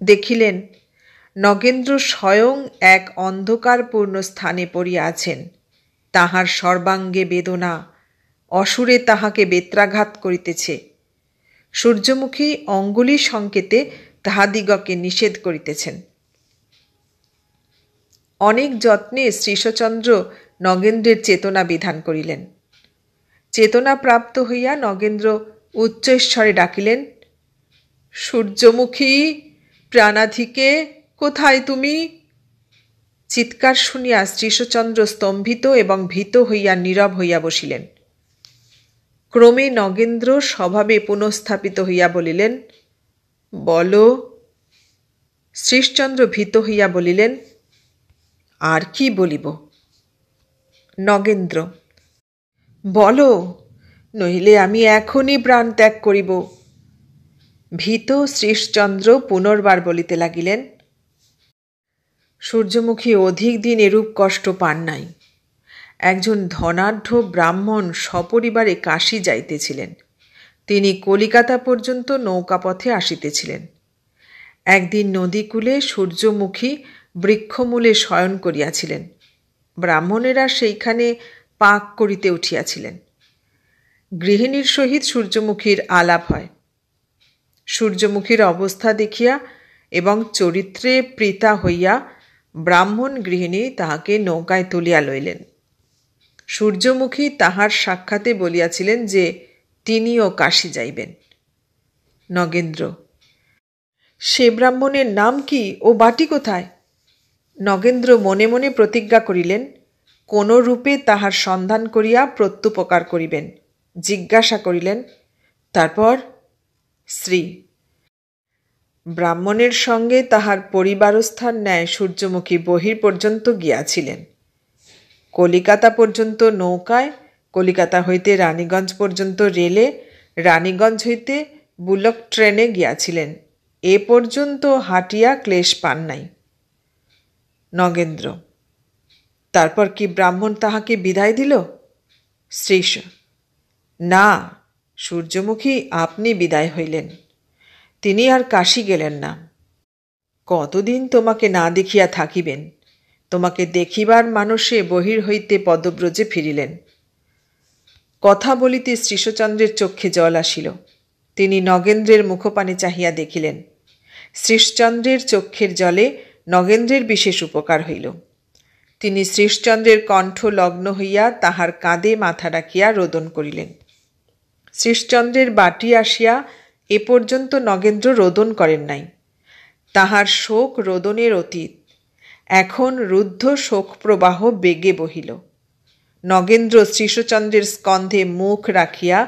দেখিলেন নগেন্দ্র স্বয়ং এক অন্ধকারপূর্ণ স্থানে পড়িয়া আছেন। তাহার সর্বাঙ্গে বেদনা, অসুরে তাহাকে বেত্রাঘাত করিতেছে। সূর্যমুখী অঙ্গুলি সংকেতে তাহাদিগকে নিষেধ করিতেছেন। অনেক যত্নে শ্রীশচন্দ্র নগেন্দ্রের চেতনা বিধান করিলেন। চেতনা প্রাপ্ত হইয়া নগেন্দ্র উচ্চৈঃস্বরে ডাকিলেন, সূর্যমুখী, প্রাণাধিকে, কোথায় তুমি? চিৎকার শুনিয়া শ্রীশচন্দ্র স্তম্ভিত এবং ভীত হইয়া নীরব হইয়া বসিলেন। ক্রমে নগেন্দ্র স্বভাবে পুনঃস্থাপিত হইয়া বলিলেন, বলো। শ্রীশচন্দ্র ভীত হইয়া বলিলেন, আর কি বলিব? নগেন্দ্র: বলো, নহিলে আমি এখনই প্রাণ ত্যাগ করিব। ভীত শ্রীশচন্দ্র পুনর্বার বলিতে লাগিলেন, সূর্যমুখী অধিক দিন এরূপ কষ্ট পান নাই। একজন ধনাঢ্য ব্রাহ্মণ সপরিবারে কাশী যাইতেছিলেন। তিনি কলিকাতা পর্যন্ত নৌকাপথে আসিতেছিলেন। একদিন নদীকূলে সূর্যমুখী বৃক্ষমূলে শয়ন করিয়াছিলেন। ব্রাহ্মণেরা সেইখানে পাক করিতে উঠিয়াছিলেন। গৃহিণীর সহিত সূর্যমুখীর আলাপ হয়। সূর্যমুখীর অবস্থা দেখিয়া এবং চরিত্রে প্রীতা হইয়া ব্রাহ্মণ গৃহিণী তাহাকে নৌকায় তুলিয়া লইলেন। সূর্যমুখী তাহার সাক্ষাতে বলিয়াছিলেন যে তিনিও কাশী যাইবেন। নগেন্দ্র: সে ব্রাহ্মণের নাম কি ও বাটি কোথায়? নগেন্দ্র মনে মনে প্রতিজ্ঞা করিলেন, কোন রূপে তাহার সন্ধান করিয়া প্রত্যুপকার করিবেন। জিজ্ঞাসা করিলেন, তারপর? শ্রী: ব্রাহ্মণের সঙ্গে তাহার পরিবারস্থান ন্যায় সূর্যমুখী বহির পর্যন্ত গিয়াছিলেন। কলিকাতা পর্যন্ত নৌকায়, কলিকাতা হইতে রানীগঞ্জ পর্যন্ত রেলে, রানীগঞ্জ হইতে বুলক ট্রেনে গিয়াছিলেন। এ পর্যন্ত হাঁটিয়া ক্লেশ পান নাই। নগেন্দ্র: তারপর কি ব্রাহ্মণ তাহাকে বিদায় দিল? শ্রীশ: না, সূর্যমুখী আপনি বিদায় হইলেন, তিনি আর কাশী গেলেন না। কতদিন তোমাকে না দেখিয়া থাকিবেন? তোমাকে দেখিবার মানসে বহির হইতে পদব্রজে ফিরিলেন। কথা বলিতে শ্রীশচন্দ্রের চক্ষে জল আসিল। তিনি নগেন্দ্রের মুখপানে চাহিয়া দেখিলেন। শ্রীশচন্দ্রের চক্ষের জলে নগেন্দ্রের বিশেষ উপকার হইল। তিনি শ্রীশচন্দ্রের কণ্ঠ লগ্ন হইয়া তাহার কাঁধে মাথা রাখিয়া রোদন করিলেন। শ্রীশচন্দ্রের বাটি আসিয়া এ পর্যন্ত নগেন্দ্র রোদন করেন নাই। তাহার শোক রোদনের অতীত। এখন রুদ্ধ শোকপ্রবাহ বেগে বহিল। নগেন্দ্র শ্রীশচন্দ্রের স্কন্ধে মুখ রাখিয়া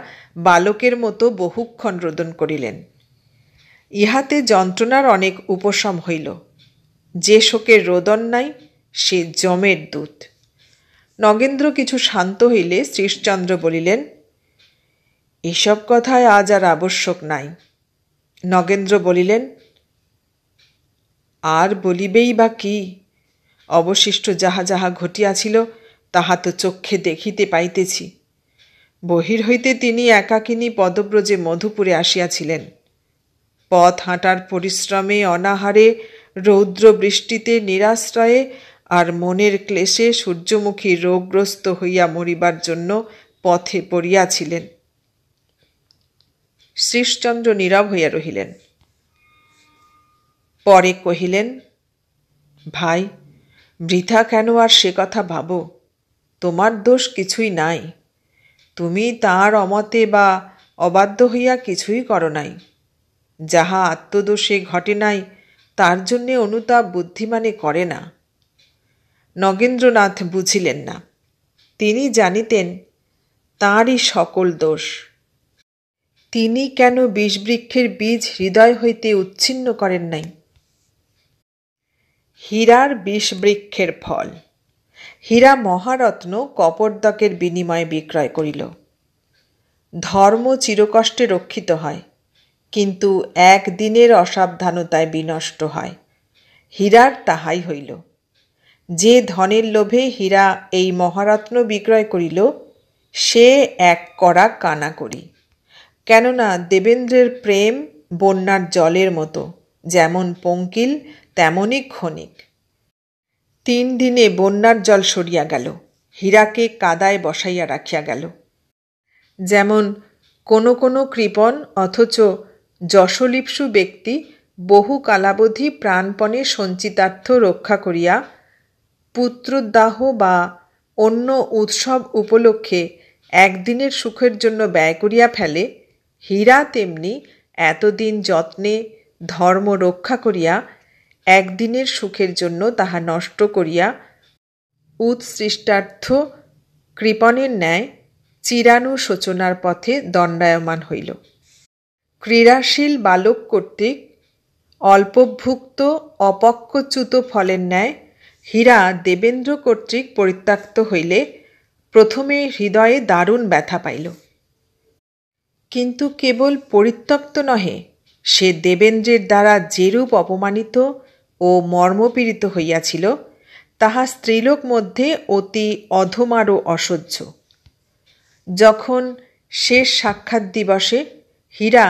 বালকের মতো বহুক্ষণ রোদন করিলেন। ইহাতে যন্ত্রণার অনেক উপশম হইল। যে শোকের রোদন নাই সে যমের দূত। নগেন্দ্র কিছু শান্ত হইলে শ্রীশচন্দ্র বলিলেন, এসব কথায় আজ আর আবশ্যক নাই। নগেন্দ্র বলিলেন, আর বলিবেই বা কি? অবশিষ্ট যাহা যাহা ঘটিয়াছিল তাহা তো চক্ষে দেখিতে পাইতেছি। বহির হইতে তিনি একাকিনী পদব্রজে মধুপুরে আসিয়াছিলেন। পথ হাঁটার পরিশ্রমে, অনাহারে, রৌদ্র বৃষ্টিতে, নিরাশ্রয়ে আর মনের ক্লেশে সূর্যমুখী রোগগ্রস্ত হইয়া মরিবার জন্য পথে পড়িয়াছিলেন। শ্রীশচন্দ্র নীরব হইয়া রহিলেন। পরে কহিলেন, ভাই, বৃথা কেন আর সে কথা ভাবো? তোমার দোষ কিছুই নাই। তুমি তাঁর অমতে বা অবাধ্য হইয়া কিছুই করো নাই। যাহা আত্মদোষে ঘটে নাই তার জন্যে অনুতাপ বুদ্ধিমানে করে না। নগেন্দ্রনাথ বুঝিলেন না। তিনি জানিতেন তাঁরই সকল দোষ। তিনি কেন বিষবৃক্ষের বীজ হৃদয় হইতে উচ্ছিন্ন করেন নাই? হীরার বিষবৃক্ষের ফল। হীরা মহারত্ন কপর্দকের বিনিময়ে বিক্রয় করিল। ধর্ম চিরকষ্টে রক্ষিত হয়, কিন্তু একদিনের অসাবধানতায় বিনষ্ট হয়। হীরার তাহাই হইল। যে ধনের লোভে হীরা এই মহারত্ন বিক্রয় করিল, সে এক কড়া কানাকড়ি। কেননা দেবেন্দ্রের প্রেম বন্যার জলের মতো, যেমন পঙ্কিল তেমনই ক্ষণিক। 3 দিনে বন্যার জল সরিয়া গেল, হীরাকে কাদায় বসাইয়া রাখিয়া গেল। যেমন কোনো কোনো কৃপণ অথচ যশলিপ্সু ব্যক্তি বহু কালাবধি প্রাণপণে সঞ্চিতার্থ রক্ষা করিয়া পুত্রদাহ বা অন্য উৎসব উপলক্ষে একদিনের সুখের জন্য ব্যয় করিয়া ফেলে, হীরা তেমনি এতদিন যত্নে ধর্ম রক্ষা করিয়া একদিনের সুখের জন্য তাহা নষ্ট করিয়া উৎসৃষ্টার্থ কৃপণের ন্যায় চিরানুশোচনার পথে দণ্ডায়মান হইল। ক্রীড়াশীল বালক কর্তৃক অল্পভুক্ত অপক্বচ্যুত ফলের ন্যায় হীরা দেবেন্দ্র কর্তৃক পরিত্যক্ত হইলে প্রথমে হৃদয়ে দারুণ ব্যথা পাইল। কিন্তু কেবল পরিত্যক্ত নহে, সে দেবেন্দ্রের দ্বারা যেরূপ অপমানিত ও মর্মপীড়িত হইয়াছিল তাহা স্ত্রীলোক মধ্যে অতি অধমারও অসহ্য। যখন শেষ সাক্ষাৎ দিবসে হীরা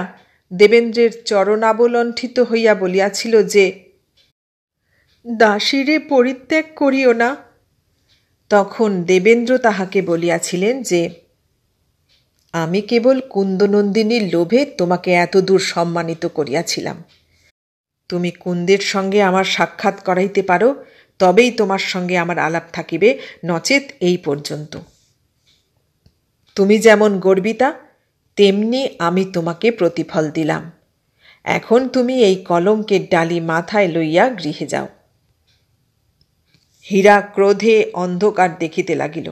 দেবেন্দ্রের চরণাবলণ্ঠিত হইয়া বলিয়াছিল যে, দাসীরে পরিত্যাগ করিও না, তখন দেবেন্দ্র তাহাকে বলিয়াছিলেন যে, আমি কেবল কুন্দনন্দিনীর লোভে তোমাকে এতদূর সম্মানিত করিয়াছিলাম। তুমি কুন্দের সঙ্গে আমার সাক্ষাৎ করাইতে পারো, তবেই তোমার সঙ্গে আমার আলাপ থাকিবে, নচেত এই পর্যন্ত। তুমি যেমন গর্বিতা, তেমনি আমি তোমাকে প্রতিফল দিলাম। এখন তুমি এই কলঙ্কের ডালি মাথায় লইয়া গৃহে যাও। হীরা ক্রোধে অন্ধকার দেখিতে লাগিল।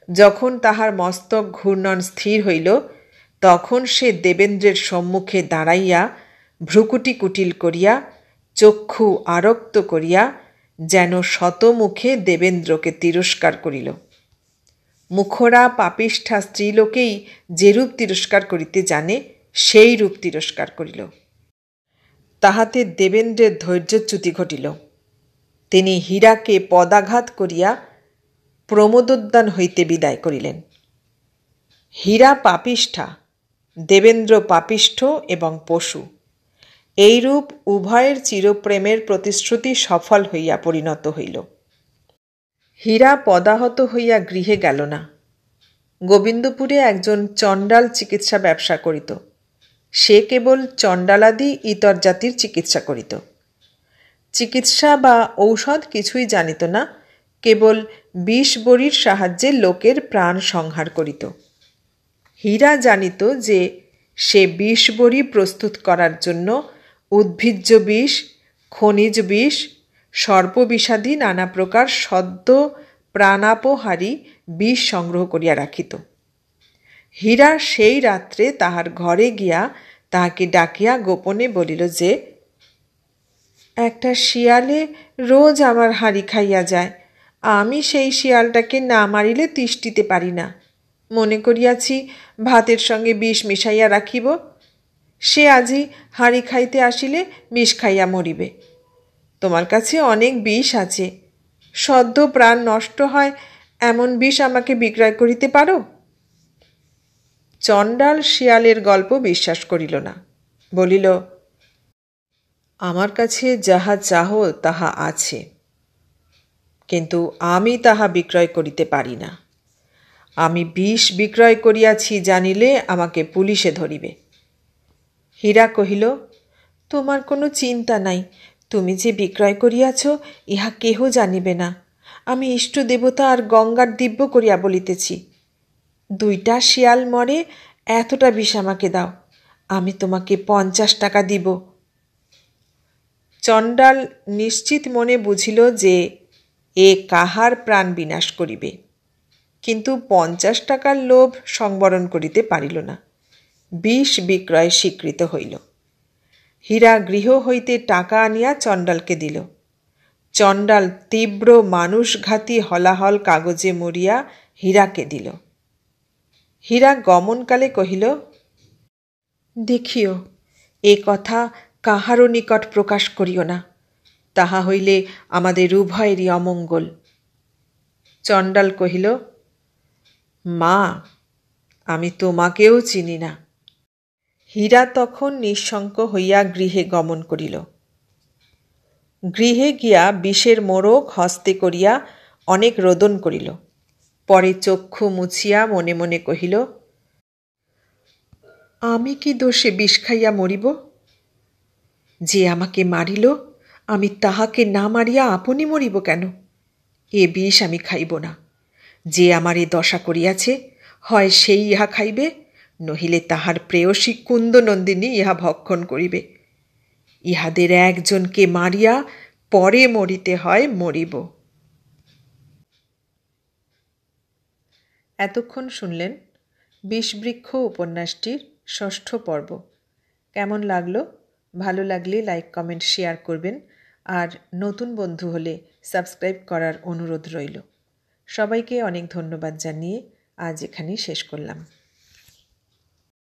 যখন তাহার মস্তক ঘূর্ণন স্থির হইল, তখন সে দেবেন্দ্রের সম্মুখে দাঁড়াইয়া ভ্রুকুটি কুটিল করিয়া চক্ষু আরক্ত করিয়া যেন শতমুখে দেবেন্দ্রকে তিরস্কার করিল। মুখরা পাপিষ্ঠা স্ত্রীলোকেই যেরূপ তিরস্কার করিতে জানে, সেই রূপ তিরস্কার করিল। তাহাতে দেবেন্দ্রের ধৈর্যচ্যুতি ঘটিল। তিনি হীরাকে পদাঘাত করিয়া প্রমোদোদ্যান হইতে বিদায় করিলেন। হীরা পাপিষ্ঠা, দেবেন্দ্র পাপিষ্ঠ এবং পশু, এইরূপ উভয়ের চিরপ্রেমের প্রতিশ্রুতি সফল হইয়া পরিণত হইল। হীরা পদাহত হইয়া গৃহে গেল না। গোবিন্দপুরে একজন চণ্ডাল চিকিৎসা ব্যবসা করিত। সে কেবল চণ্ডালাদি ইতর জাতির চিকিৎসা করিত। চিকিৎসা বা ঔষধ কিছুই জানিত না, কেবল বিষ বড়ির সাহায্যে লোকের প্রাণ সংহার করিত। হীরা জানিত যে সে বিষ বড়ি প্রস্তুত করার জন্য উদ্ভিজ্জ বিষ, খনিজ বিষ, সর্পবিষাদি নানা প্রকার সদ্য প্রাণাপহারী বিষ সংগ্রহ করিয়া রাখিত। হীরা সেই রাত্রে তাহার ঘরে গিয়া তাহাকে ডাকিয়া গোপনে বলিল যে, একটা শিয়ালে রোজ আমার হাঁড়ি খাইয়া যায়, আমি সেই শিয়ালটাকে না মারিলে তিষ্ঠিতে পারি না। মনে করিয়াছি ভাতের সঙ্গে বিষ মিশাইয়া রাখিব, সে আজি হাঁড়ি খাইতে আসিলে বিষ খাইয়া মরিবে। তোমার কাছে অনেক বিষ আছে, সদ্য প্রাণ নষ্ট হয় এমন বিষ আমাকে বিক্রয় করিতে পারো? চণ্ডাল শিয়ালের গল্প বিশ্বাস করিল না, বলিল, আমার কাছে যাহা চাহ তাহা আছে, কিন্তু আমি তাহা বিক্রয় করিতে পারি না। আমি বিষ বিক্রয় করিয়াছি জানিলে আমাকে পুলিশে ধরিবে। হীরা কহিল, তোমার কোনো চিন্তা নাই, তুমি যে বিক্রয় করিয়াছ ইহা কেহ জানিবে না। আমি ইষ্ট দেবতা আর গঙ্গার দিব্য করিয়া বলিতেছি, 2টা শিয়াল মরে এতটা বিষ আমাকে দাও, আমি তোমাকে 50 টাকা দিব। চণ্ডাল নিশ্চিত মনে বুঝিল যে এ কাহার প্রাণ বিনাশ করিবে, কিন্তু 50 টাকার লোভ সংবরণ করিতে পারিল না। বিষ বিক্রয় স্বীকৃত হইল। হীরা গৃহ হইতে টাকা আনিয়া চণ্ডালকে দিল। চণ্ডাল তীব্র মানুষঘাতী হলাহল কাগজে মরিয়া হীরাকে দিল। হীরা গমনকালে কহিল, দেখিও, এ কথা কাহারও নিকট প্রকাশ করিও না, তাহা হইলে আমাদের উভয়েরই অমঙ্গল। চণ্ডাল কহিল, মা, আমি তোমাকেও চিনি না। হীরা তখন নিঃশঙ্ক হইয়া গৃহে গমন করিল। গৃহে গিয়া বিষের মোড়ক হস্তে করিয়া অনেক রোদন করিল। পরে চক্ষু মুছিয়া মনে মনে কহিল, আমি কি দোষে বিষ খাইয়া মরিব? যে আমাকে মারিল আমি তাহাকে না মারিয়া আপনি মরিব কেন? এ বিষ আমি খাইব না। যে আমার এ দশা করিয়াছে, হয় সেই ইহা খাইবে, নহিলে তাহার প্রেয়সী কুন্দনন্দিনী ইহা ভক্ষণ করিবে। ইহাদের একজনকে মারিয়া পরে মরিতে হয় মরিব। এতক্ষণ শুনলেন বিষবৃক্ষ উপন্যাসটির 6ঠ পর্ব। কেমন লাগলো? ভালো লাগলে লাইক, কমেন্ট, শেয়ার করবেন, আর নতুন বন্ধু হলে সাবস্ক্রাইব করার অনুরোধ রইল। সবাইকে অনেক ধন্যবাদ জানিয়ে আজ এখানেই শেষ করলাম।